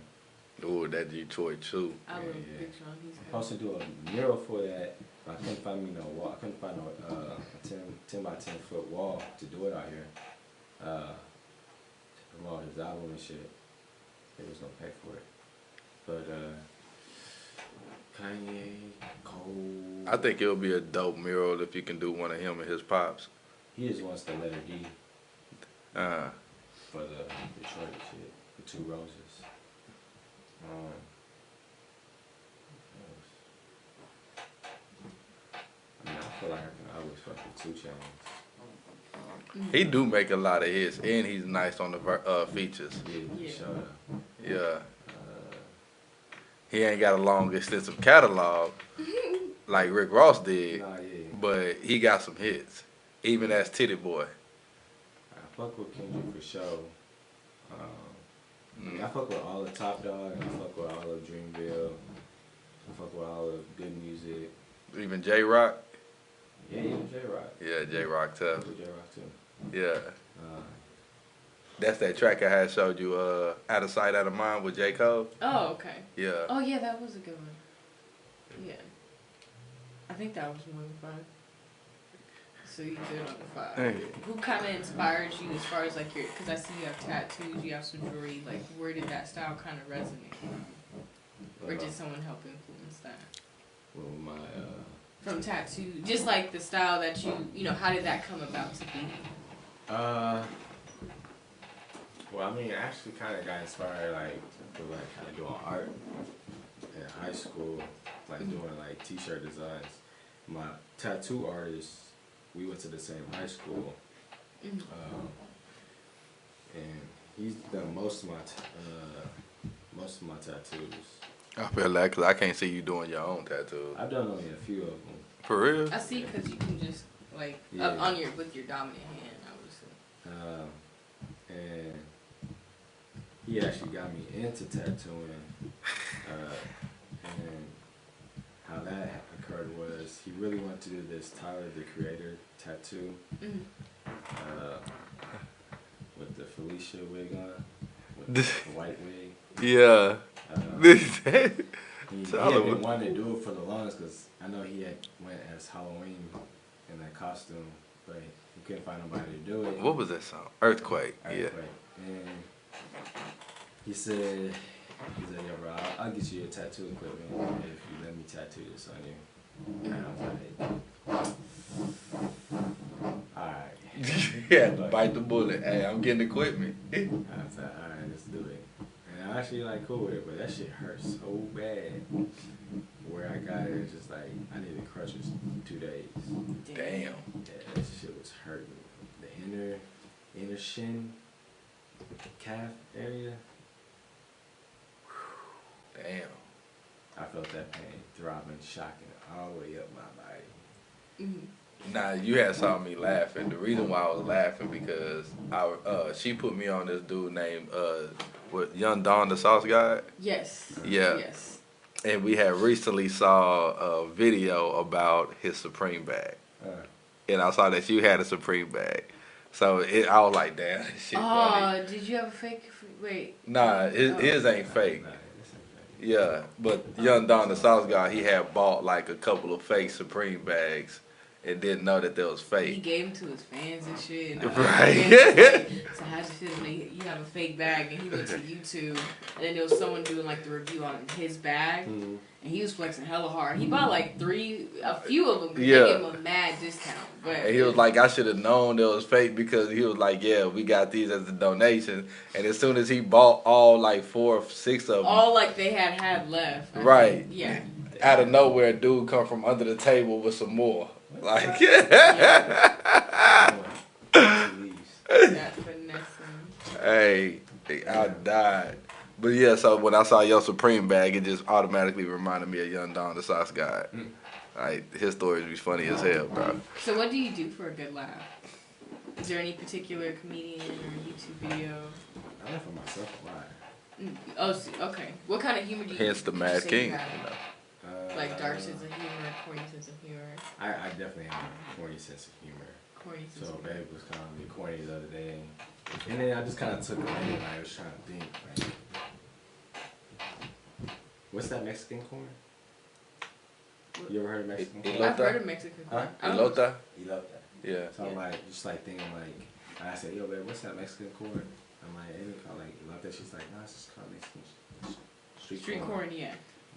Ooh, that Detroit too. I love Big Sean. He's I'm supposed to do a mural for that, but I couldn't find me no wall. I couldn't find no 10 by 10 foot wall to do it out here. To promote his album and shit. They was gonna pay for it. But Kanye, Cole. I think it'll be a dope mural if you can do one of him and his pops. He just wants the letter D for the Detroit shit. The 2 roses. I mean, I feel like I can always fuck with 2 Chainz. He do make a lot of hits, and he's nice on the features. Yeah, shut up. Yeah. He ain't got a long, extensive catalog like Rick Ross did, Nah, yeah. but he got some hits, even as Titty Boy. I fuck with Kendrick for sure. I mean, I fuck with all the Top Dog. I fuck with all of Dreamville. I fuck with all of good music. Even J Rock. Yeah, even J Rock. Yeah, J Rock tough. J Rock too. Yeah. That's that track I had showed you, Out of Sight, Out of Mind with J. Cole. Oh, okay. Yeah. Oh, yeah, that was a good one. Yeah. I think that was one of 5. So you did on the 5. Hey. Who kind of inspired you as far as like your, because I see you have tattoos, you have some jewelry, like where did that style kind of resonate from? Or did someone help influence that? Well, my From tattoo, just like the style that you know, how did that come about to be? well, I mean, I actually kind of got inspired, like, for, like, kind of doing art in high school, like, doing, like, T-shirt designs. My tattoo artist, we went to the same high school, and he's done most of my tattoos. I feel that because I can't see you doing your own tattoos. I've done only a few of them. For real? I see, because you can just, like, Yeah. on your, with your dominant hand, obviously. And he actually got me into tattooing. And how that occurred was he really wanted to do this Tyler the Creator tattoo with the Felicia wig on, with the white wig. Yeah. He had been wanting to do it for the longest because I know he had went as Halloween in that costume, but he couldn't find nobody to do it. What was that song? Earthquake. Yeah. And he said, yo, bro, I'll get you your tattoo equipment if you let me tattoo this on you. And I was like, alright. Yeah, bite the bullet. Hey, I'm getting equipment. I was like, alright, let's do it. And I'm actually like cool with it, but that shit hurts so bad. Where I got it, it's just like, I needed crutches 2 days. Damn. Yeah, that shit was hurting. The inner shin, calf area. Damn. I felt that pain throbbing, shocking all the way up my body. Nah, you had saw me laughing. The reason why I was laughing because she put me on this dude named Young Don the Sauce Guy. Yes. Yeah. Yes. And we had recently saw a video about his Supreme bag. And I saw that you had a Supreme bag. So I was like, damn, this shit funny. Oh, did you have a fake? Wait. Nah, his ain't fake. Nah, this ain't fake. Yeah, but Young Don the Sauce Guy, he had bought like a couple of fake Supreme bags and didn't know that they was He fake. gave them to his fans and shit. And Right. So how'd you feel when you have a fake bag? And he went to YouTube, and then there was someone doing like the review on his bag, and he was flexing hella hard. He bought like a few of them. Cause Yeah. They gave him a mad discount. But And he was like, I should have known they was fake because he was like, yeah, we got these as a donation. And as soon as he bought all like 4 or 6 of them, all like they had left. I Right. think. Yeah. out of nowhere, a dude come from under the table with some more. Like, That finessing. hey, I died. But yeah, so when I saw your Supreme bag, it just automatically reminded me of Young Don, the Sauce God. Like, his stories be funny as hell, bro. So what do you do for a good laugh? Is there any particular comedian or YouTube video? I laugh for myself a lot. Oh, okay. What kind of humor do you? Hence the would you Mad say King. you have? Like dark sense of humor, corny sense of humor. I definitely have a corny sense of humor. Corny sense So of humor. babe was calling me corny the other day, and then I just kind of took it in. I was trying to think, like, what's that Mexican corn? You ever heard of Mexican corn? I've heard of Mexican corn. Huh? Elota? You love that. Yeah. So I'm like, just like thinking like, I said, yo, babe, what's that Mexican corn? I'm like, ain't it called like elote? She's like, no, it's just called Mexican Street corn, yeah.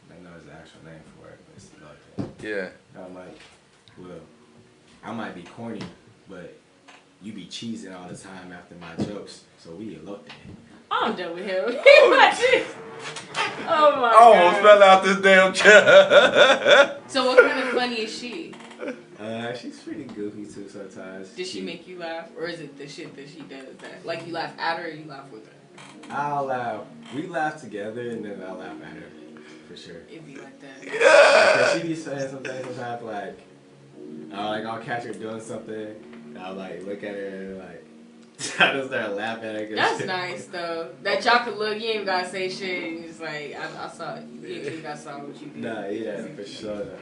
I know there's an actual name for it, but it's elote. Yeah. And I'm like, well, I might be corny, but you be cheesing all the time after my jokes, so we elote. I'm done with him. Oh my I almost god. fell out this damn chair. So what kind of funny is she? She's pretty goofy too sometimes. Does she make you laugh, or is it the shit that she does that like you laugh at her or you laugh with her? I'll laugh. We laugh together, and then I'll laugh at her, for sure. It'd be like that. Like, she be saying sometimes like, I'll catch her doing something, and I'll like look at her and like, I just start laughing at her. That's nice though. That y'all could look. You ain't even gotta say shit. And it's like I saw it. You ain't even gotta saw what you did. Nah, yeah, for sure. Though.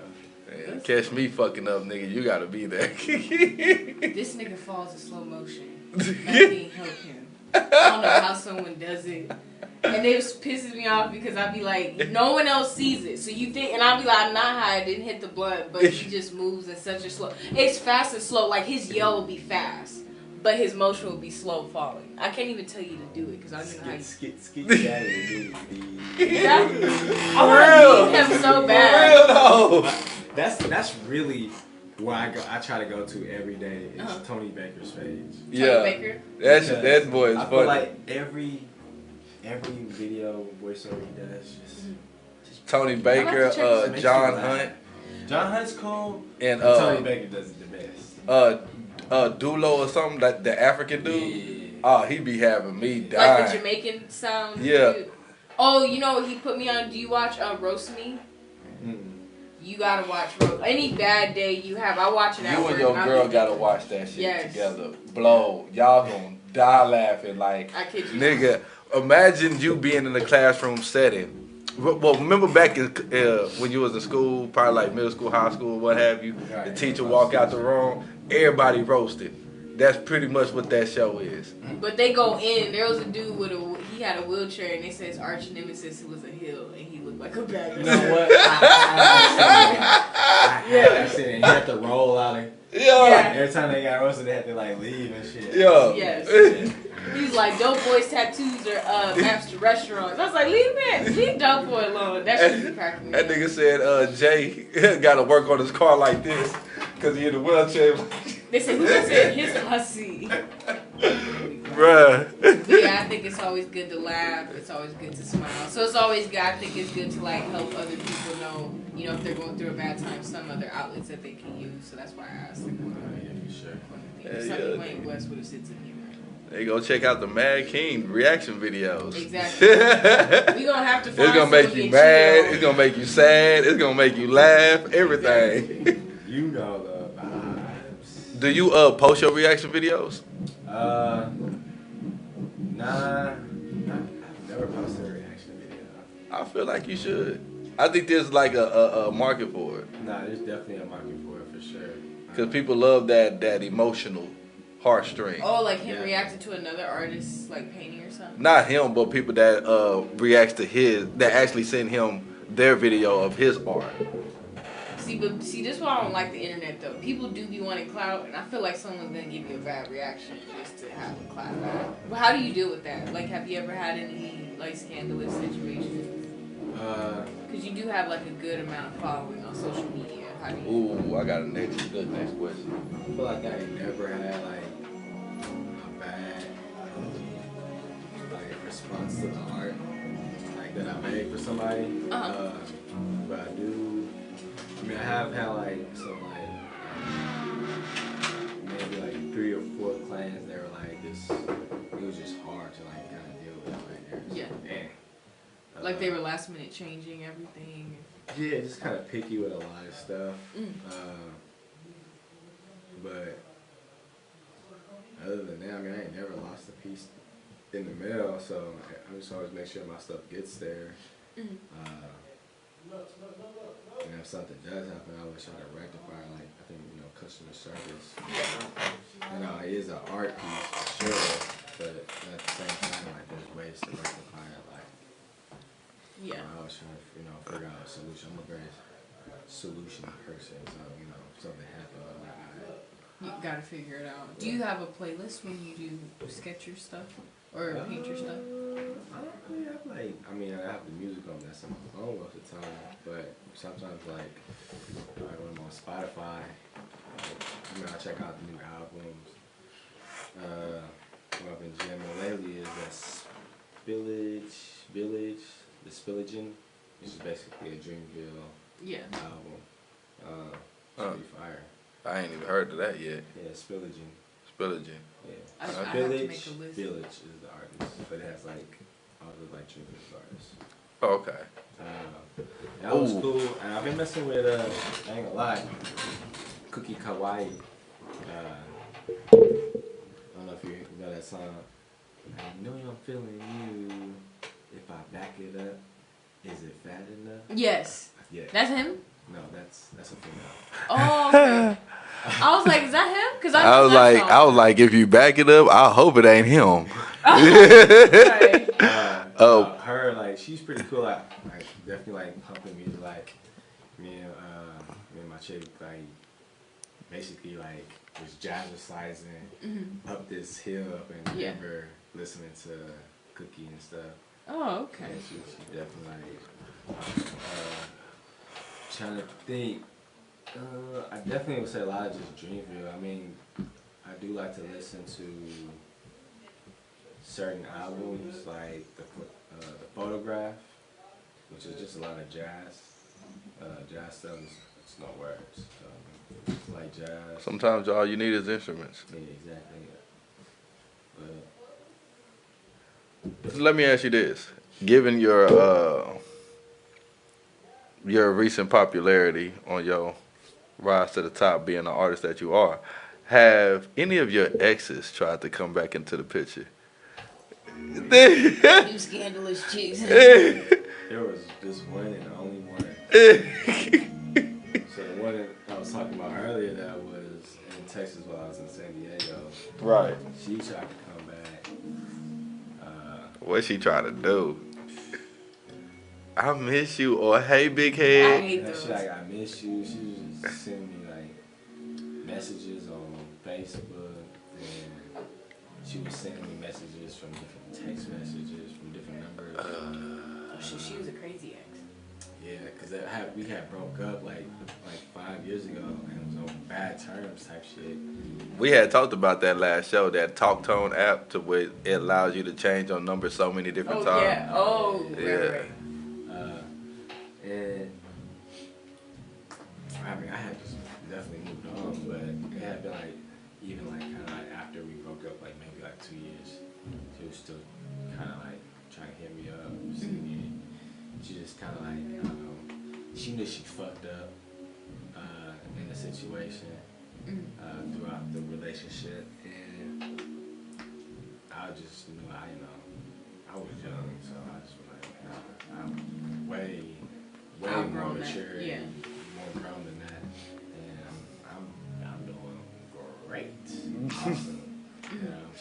Man, catch me fucking up, nigga. You gotta be there. This nigga falls in slow motion. I can't help him. I don't know how someone does it. And it pisses me off because I'd be like, no one else sees it. So you think, and I'll be like, I'm not high, I didn't hit the blunt, but he just moves in such a slow. It's fast and slow. Like his yell will be fast, but his motion will be slow falling. I can't even tell you to do it because I don't know how you. Skit daddy, I want to meet him so bad. For real though. That's really where I try to go to every day. It's Tony Baker's page. Yeah. Baker? That boy is I funny. feel like every video voiceover he does just Tony I'm Baker, gonna have to check makes John you laugh. Hunt, John Hunt's cool, and Tony Baker does it the best. Dulo or something, like the African dude. Yeah. Oh, he be having me Like dying. the Jamaican sound. Yeah. Dude. Oh, you know what he put me on? Do you watch Roast Me? Mm-mm. You gotta watch Roast. Any bad day you have, I watch it at You work. and your I'm girl thinking, gotta watch that shit Yes. together. Blow. Y'all gonna die laughing. Like, I kid you. nigga, imagine you being in a classroom setting. Well, remember back in, when you was in school, probably like middle school, high school, what have you, the teacher walk out the room, everybody roasted. That's pretty much what that show is. But they go in. There was a dude with he had a wheelchair, and they said his arch nemesis who was a heel, and he looked like a bad guy. You know what? I seen it. He had to roll out. Yeah. Every time they got roasted, they had to like leave and shit. Yeah. Yes. He's like, dope boys tattoos are maps to restaurants. I was like, leave dope boy alone. That shit be cracking me That up. nigga said Jay got to work on his car like this because he in the wheelchair. They said, who said his hussy? Bruh. But yeah, I think it's always good to laugh. It's always good to smile. So it's always good. I think it's good to like help other people know, you know, if they're going through a bad time, some other outlets that they can use. So that's why I asked. Like, Yeah, for sure. some people ain't blessed with a sense of humor. They go check out the Mad King reaction videos. Exactly. We gonna have to find. It's gonna make someone you to get mad. on. It's gonna make you sad. It's gonna make you laugh. Everything. You know the vibes. Do you post your reaction videos? Nah. I've never posted a reaction video. I feel like you should. I think there's like a market for it Nah, there's definitely a market for it for sure. because people love that emotional heartstring. Oh, like him Yeah. reacting to another artist like painting or something. Not him, but people that reacts to his, that actually send him their video of his art. See, this is why I don't like the internet though. People do be wanting clout, and I feel like someone's gonna give you a bad reaction just to have a clout. But how do you deal with that? Like, have you ever had any like scandalous situations? Because you do have like a good amount of following on social media. How do you? Ooh, I got a next question. I feel like I ain't never had like a bad like response to the art like that I made for somebody. Uh-huh. But I do. I mean, I have had like some like Like they were last minute changing everything. Yeah, just kind of picky with a lot of stuff. But other than that, I mean, I ain't never lost a piece in the mail, so I just always make sure my stuff gets there. And if something does happen, I always try to rectify. Like I think customer service. It is an art piece for sure, but at the same time, like there's ways to rectify it. Like I always try to figure out a solution. I'm a very solution person, so if something happens, I'm like, alright. You gotta figure it out. Do you have a playlist when you do sketch your stuff or paint your stuff? I don't really have I have the music on that's on my phone most of the time, but sometimes like when I'm on Spotify, I check out the new albums. What I've been jamming lately is the Spillaging, which is basically a Dreamville album. Should be fire. I ain't even heard of that yet. Yeah, Spillaging. Yeah. I have to make a list. Village is the artist, but it has all the Dreamville artists. Oh, okay. That was cool. And I've been messing with I ain't gonna lie, Cookie Kawaii. I don't know if you know that song. I know I'm feeling you. If I back it up, is it fat enough? Yes. Yeah. That's him? No, that's a female. Oh, okay. I was like, is that him? Because I was like, if you back it up, I hope it ain't him. Right. Her she's pretty cool. Like definitely pumping me. Like me and my chick basically was jazzercising up this hill up in Denver, listening to Cookie and stuff. Oh, okay. And she definitely trying to think. I definitely would say a lot of just Dreamville. I mean, I do like to listen to certain albums, like the Photograph, which is just a lot of jazz. Jazz stuff it's no words. So, like jazz. Sometimes all you need is instruments. Yeah, exactly. But Let me ask you this: given your recent popularity on your rise to the top, being the artist that you are, have any of your exes tried to come back into the picture? You scandalous chicks. there was just one and only one. So the one that I was talking about earlier that was in Texas while I was in San Diego. Right. She tried to come back. What she trying to do? I miss you, or hey, big head. I hate those. She I miss you. She was just sending me messages on Facebook, and she was sending me messages from different text messages from different numbers. Oh shit, she was a crazy ex. Yeah, because we had broke up like 5 years ago, and it was on bad terms type shit. We had talked about that last show, that Talk Tone app, to where it allows you to change your number so many different times. Yeah. Oh, yeah. Right. And I mean, I had just definitely moved on, but it had been even kind of after we broke up, maybe 2 years, she was still kind of trying to hit me up, see me. She just kind of I don't know, she knew she fucked up in the situation throughout the relationship, and I just knew I was young, so I just was nah, I'm way more mature, and more grown than that, and I'm doing great. Awesome.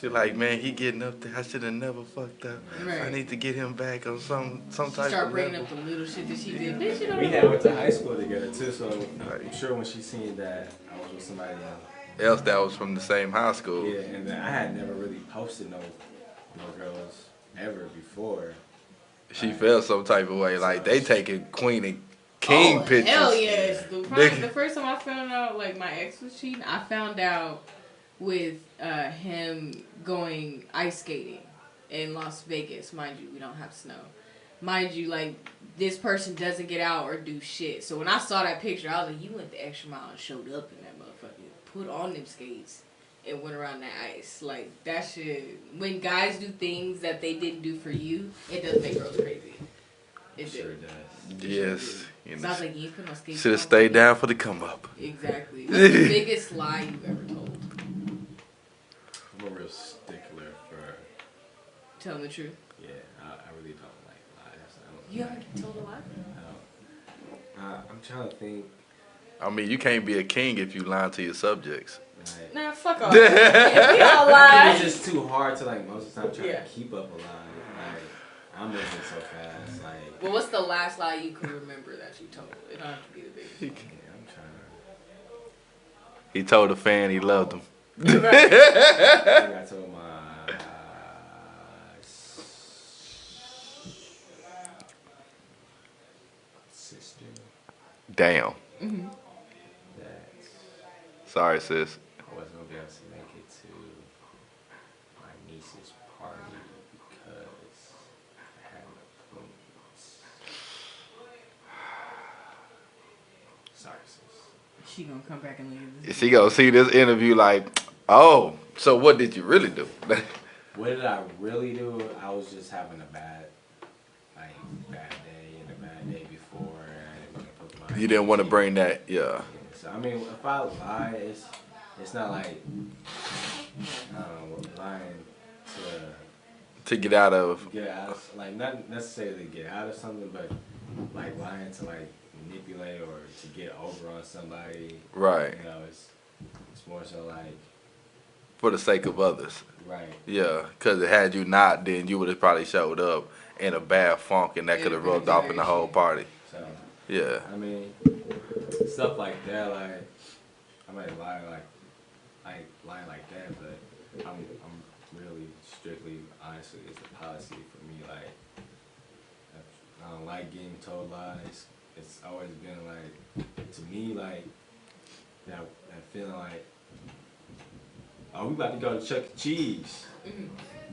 She like, man, he getting up there. I should have never fucked up. Right. I need to get him back on some type of Start bringing level. up the little shit that she did. Bitch, you don't We know. went to high school together too, so I'm sure when she seen that I was with somebody Else that was from the same high school. yeah, and then I had never really posted no girls ever before. She felt some type of way, like they taking queen and king pictures. Hell yes. The first time I found out my ex was cheating, I found out with him going ice skating in Las Vegas. Mind you, we don't have snow. Mind you, this person doesn't get out or do shit. So when I saw that picture, I was like, you went the extra mile and showed up in that motherfucker. Put on them skates and went around that ice. That shit. When guys do things that they didn't do for you, it does make girls crazy. It Sure did. does. Yes. You So know, I was like, you ain't put no skates should have on. stayed down for the come up. Exactly. What's the biggest lie you've ever told? I'm a real stickler for. Telling the truth. Yeah, I really don't like lies. You ever told a lie? I'm trying to think. I mean, you can't be a king if you lie to your subjects. Like, Nah, fuck off. Yeah, we all lie. it's just too hard to like most of the time try Yeah. to keep up a lie. Like I'm moving so fast. Like Well, what's the last lie you can remember that you told? It don't have to be the biggest. yeah, I'm trying He told a fan he loved him. to. I think I told my sister Damn. that Sorry, sis. I wasn't gonna be able to make it to my niece's party because I had appointments. Sorry, sis. She gonna come back and leave this. She gonna see this interview like, oh, so what did you really do? What did I really do? I was just having a bad day and a bad day before. I didn't want to put my. You didn't want to bring that, yeah. So I mean, if I lie, it's not like lying To get out of, to get out of like not necessarily get out of something, but like lying to like manipulate or to get over on somebody. right, You know, it's more so like for the sake of others. right. Yeah, because had you not, then you would have probably showed up in a bad funk and that Yeah, could have rubbed off in the whole party. So Yeah. I mean, stuff like that, like I might lie lying like that, but I'm really strictly honestly it's the policy for me. Like I don't like getting told lies. It's always been like to me like that feeling like oh we about to go to Chuck E. Cheese,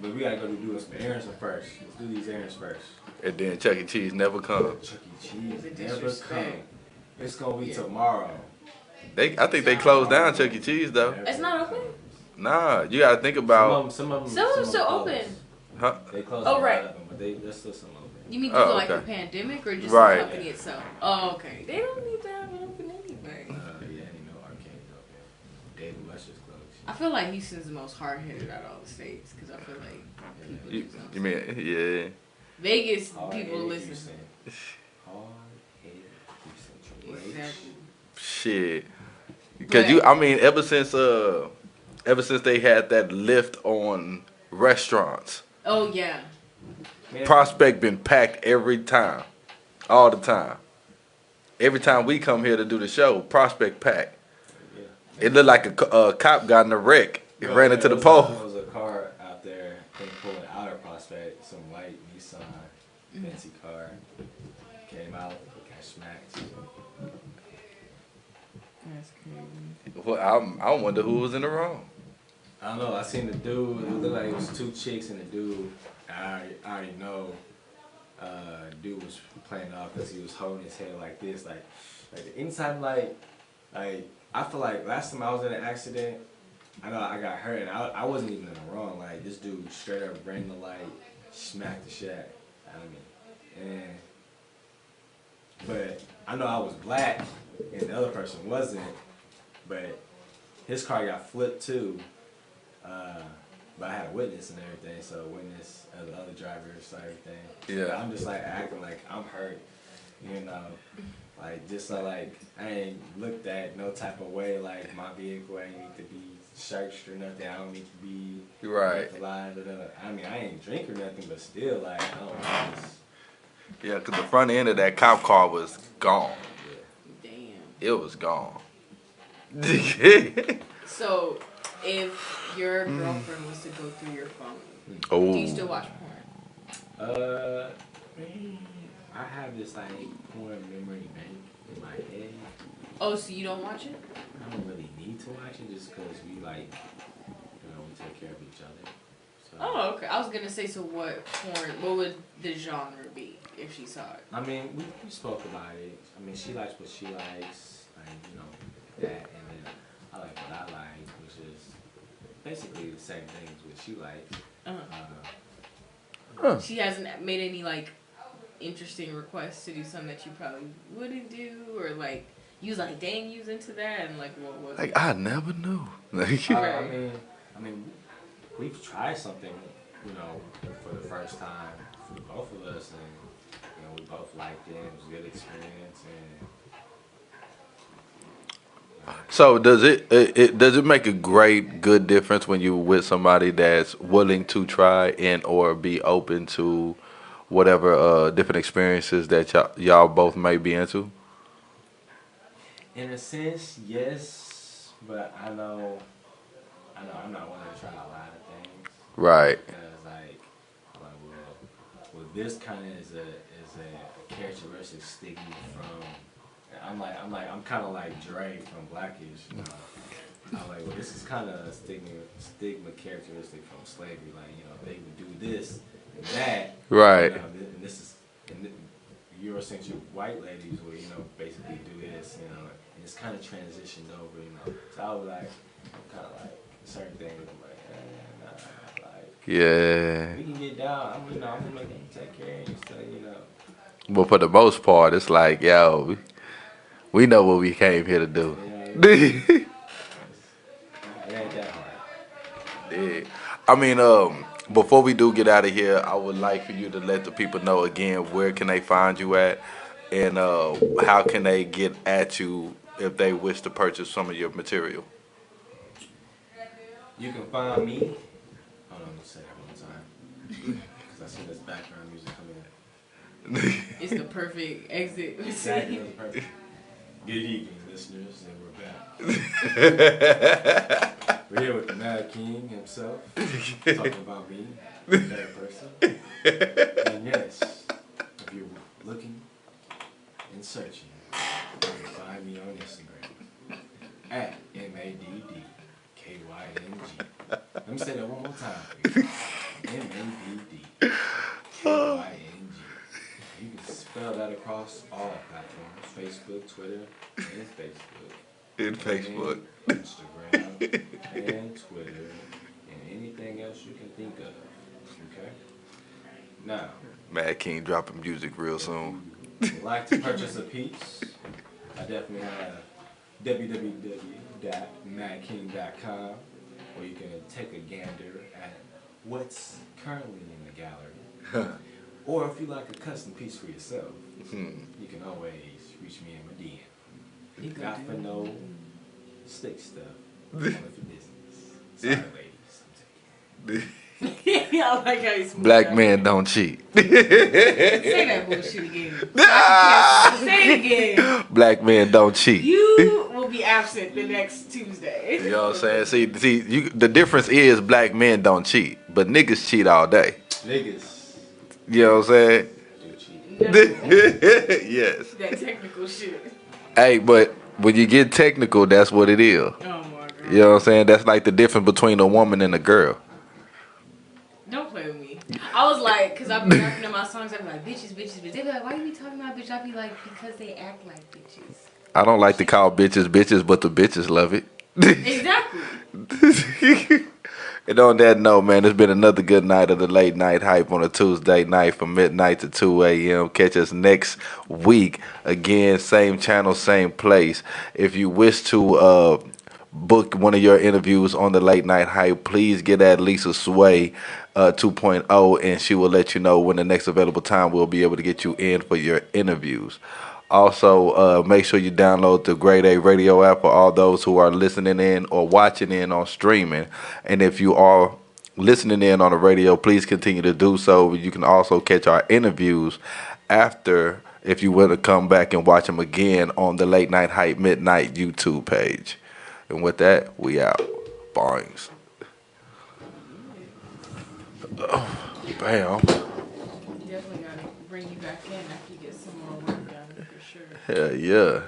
but we gotta go do some errands first. Let's do these errands first. And then Chuck E. Cheese never come. Chuck E. Cheese The never disrespect. come. It's gonna be tomorrow. I think they closed down Chuck E. Cheese though. It's not open? Nah, you gotta think about, Some of them Still closed. open. huh? They closed Oh, a lot right. of them, but there's still some open. You mean Oh, people like okay. the pandemic or just Right. the company itself? Oh, okay. They don't need to have it open anyway. Yeah, you know, arcades open. Dave and Buster's closed. I feel like Houston's the most hard-headed out of all the states because I feel like people You, just don't you mean, yeah. Vegas Hard-headed people listen. Houston. Hard-headed Houston. Drake. Exactly. Shit. Because I mean, ever since they had that lift on restaurants, Oh yeah. Man, Prospect been packed every time, all the time. Every time we come here to do the show, Prospect packed. yeah. It looked like a cop got in a wreck. It Bro, ran into the There pole. was a car out there, they pulled out of Prospect, some white Nissan, fancy car. Came out, got smacked. That's crazy. Well, I wonder who was in the wrong. I don't know. I seen the dude. It looked like it was two chicks and the dude. I already know. Dude was playing off because he was holding his head like this, like the inside like I feel like last time I was in an accident, I know I got hurt and I wasn't even in the wrong. Like this dude straight up ran the light, smacked the shit out of me, and but I know I was black and the other person wasn't, but his car got flipped too. But I had a witness and everything, so witness the other drivers saw everything. Yeah. I'm just like acting like I'm hurt, you know, like just so like I ain't looked at no type of way like my vehicle ain't need to be searched or nothing. I don't need to be Right. line. I mean I ain't drink or nothing, but still like I don't know. Yeah, because the front end of that cop car was gone. Damn. It was gone. So, if your girlfriend was to go through your phone, Oh. do you still watch porn? I have this like porn memory bank in my head. Oh, so you don't watch it? I don't really need to watch it just because we like, you know, we take care of each other. So, Oh, okay. I was gonna say, so what would the genre be if she saw it? I mean, we spoke about it. I mean, she likes what she likes, like, you know, that, and then I like what I like, which is basically the same things what she likes. She hasn't made any like interesting requests to do something that you probably wouldn't do, or like you was like, dang, you was into that, and like what was Like it? I never knew. I mean, we've tried something, you know, for the first time for both of us, and you know, we both liked it. It was a good experience, and So does it make a great good difference when you with somebody that's willing to try and or be open to whatever different experiences that y'all both may be into? in a sense, yes. But I know, I'm not willing to try a lot of things Right. because, like well, this kind of is a characteristic stigma from. I'm kind of like Dre from Blackish. You know, I'm like, well, this is kind of a stigma characteristic from slavery. Like, you know, they would do this and that. You Right. know, and this is and Eurocentric white ladies will, you know, basically do this. You know, and it's kind of transitioned over. You know, so I was like, kind of like certain things. I'm like, nah, like Yeah. we can get down. I'm gonna make them take care of you. So, you know, But for the most part, it's like, yo, we know what we came here to do. you know, it ain't that hard. Yeah. I mean, before we do get out of here, I would like for you to let the people know again where can they find you at, and how can they get at you if they wish to purchase some of your material. You can find me. Hold on, let me say that one time. Because I see this background music coming in. It's the perfect exit. Exactly, that was perfect. Good evening, listeners, and we're back. We're here with the Mad King himself, talking about me, a better person. And yes, if you're looking and searching, you can find me on Instagram at MADDKYNG. Let me say that one more time, please. MADDKYNG. You can spell that across all platforms: Facebook, Twitter, and Facebook. In Facebook. And Instagram, and Twitter, and anything else you can think of. Okay? Now, Mad King dropping music real if soon. you would like to purchase a piece, I definitely have www.madking.com, where you can take a gander at what's currently in the gallery. Or if you like a custom piece for yourself, you can always reach me in my DM. You got for no stick stuff. Only for business. Sorry, ladies. I'm taking I like how you smooth Black that. men don't cheat. Say that bullshit again. Say it again. Black men don't cheat. You will be absent the next Tuesday. You know what I'm saying? See, the difference is black men don't cheat, but niggas cheat all day. niggas You know what I'm saying? do cheat. No, Yes. that technical shit. Hey, but when you get technical, that's what it is. Oh my god. You know what I'm saying? That's like the difference between a woman and a girl. Don't play with me. I was like, because I've been rapping in my songs, I'd be like, bitches, bitches, bitches. They be like, why you be talking about bitch? I'd be like, because they act like bitches. I don't like to call bitches bitches, but the bitches love it. Exactly. And on that note, man, it's been another good night of the late night hype on a Tuesday night from midnight to 2 a.m. Catch us next week. Again, same channel, same place. If you wish to book one of your interviews on the late night hype, please get at Lisa Sway 2.0, and she will let you know when the next available time we'll be able to get you in for your interviews. Also, make sure you download the Grade A Radio app for all those who are listening in or watching in on streaming. And if you are listening in on the radio, please continue to do so. You can also catch our interviews after, if you want to come back and watch them again on the Late Night Hype Midnight YouTube page. And with that, we out. Barnes. Bam. Definitely gotta bring you back in after you get some more work done, for sure. Hell yeah.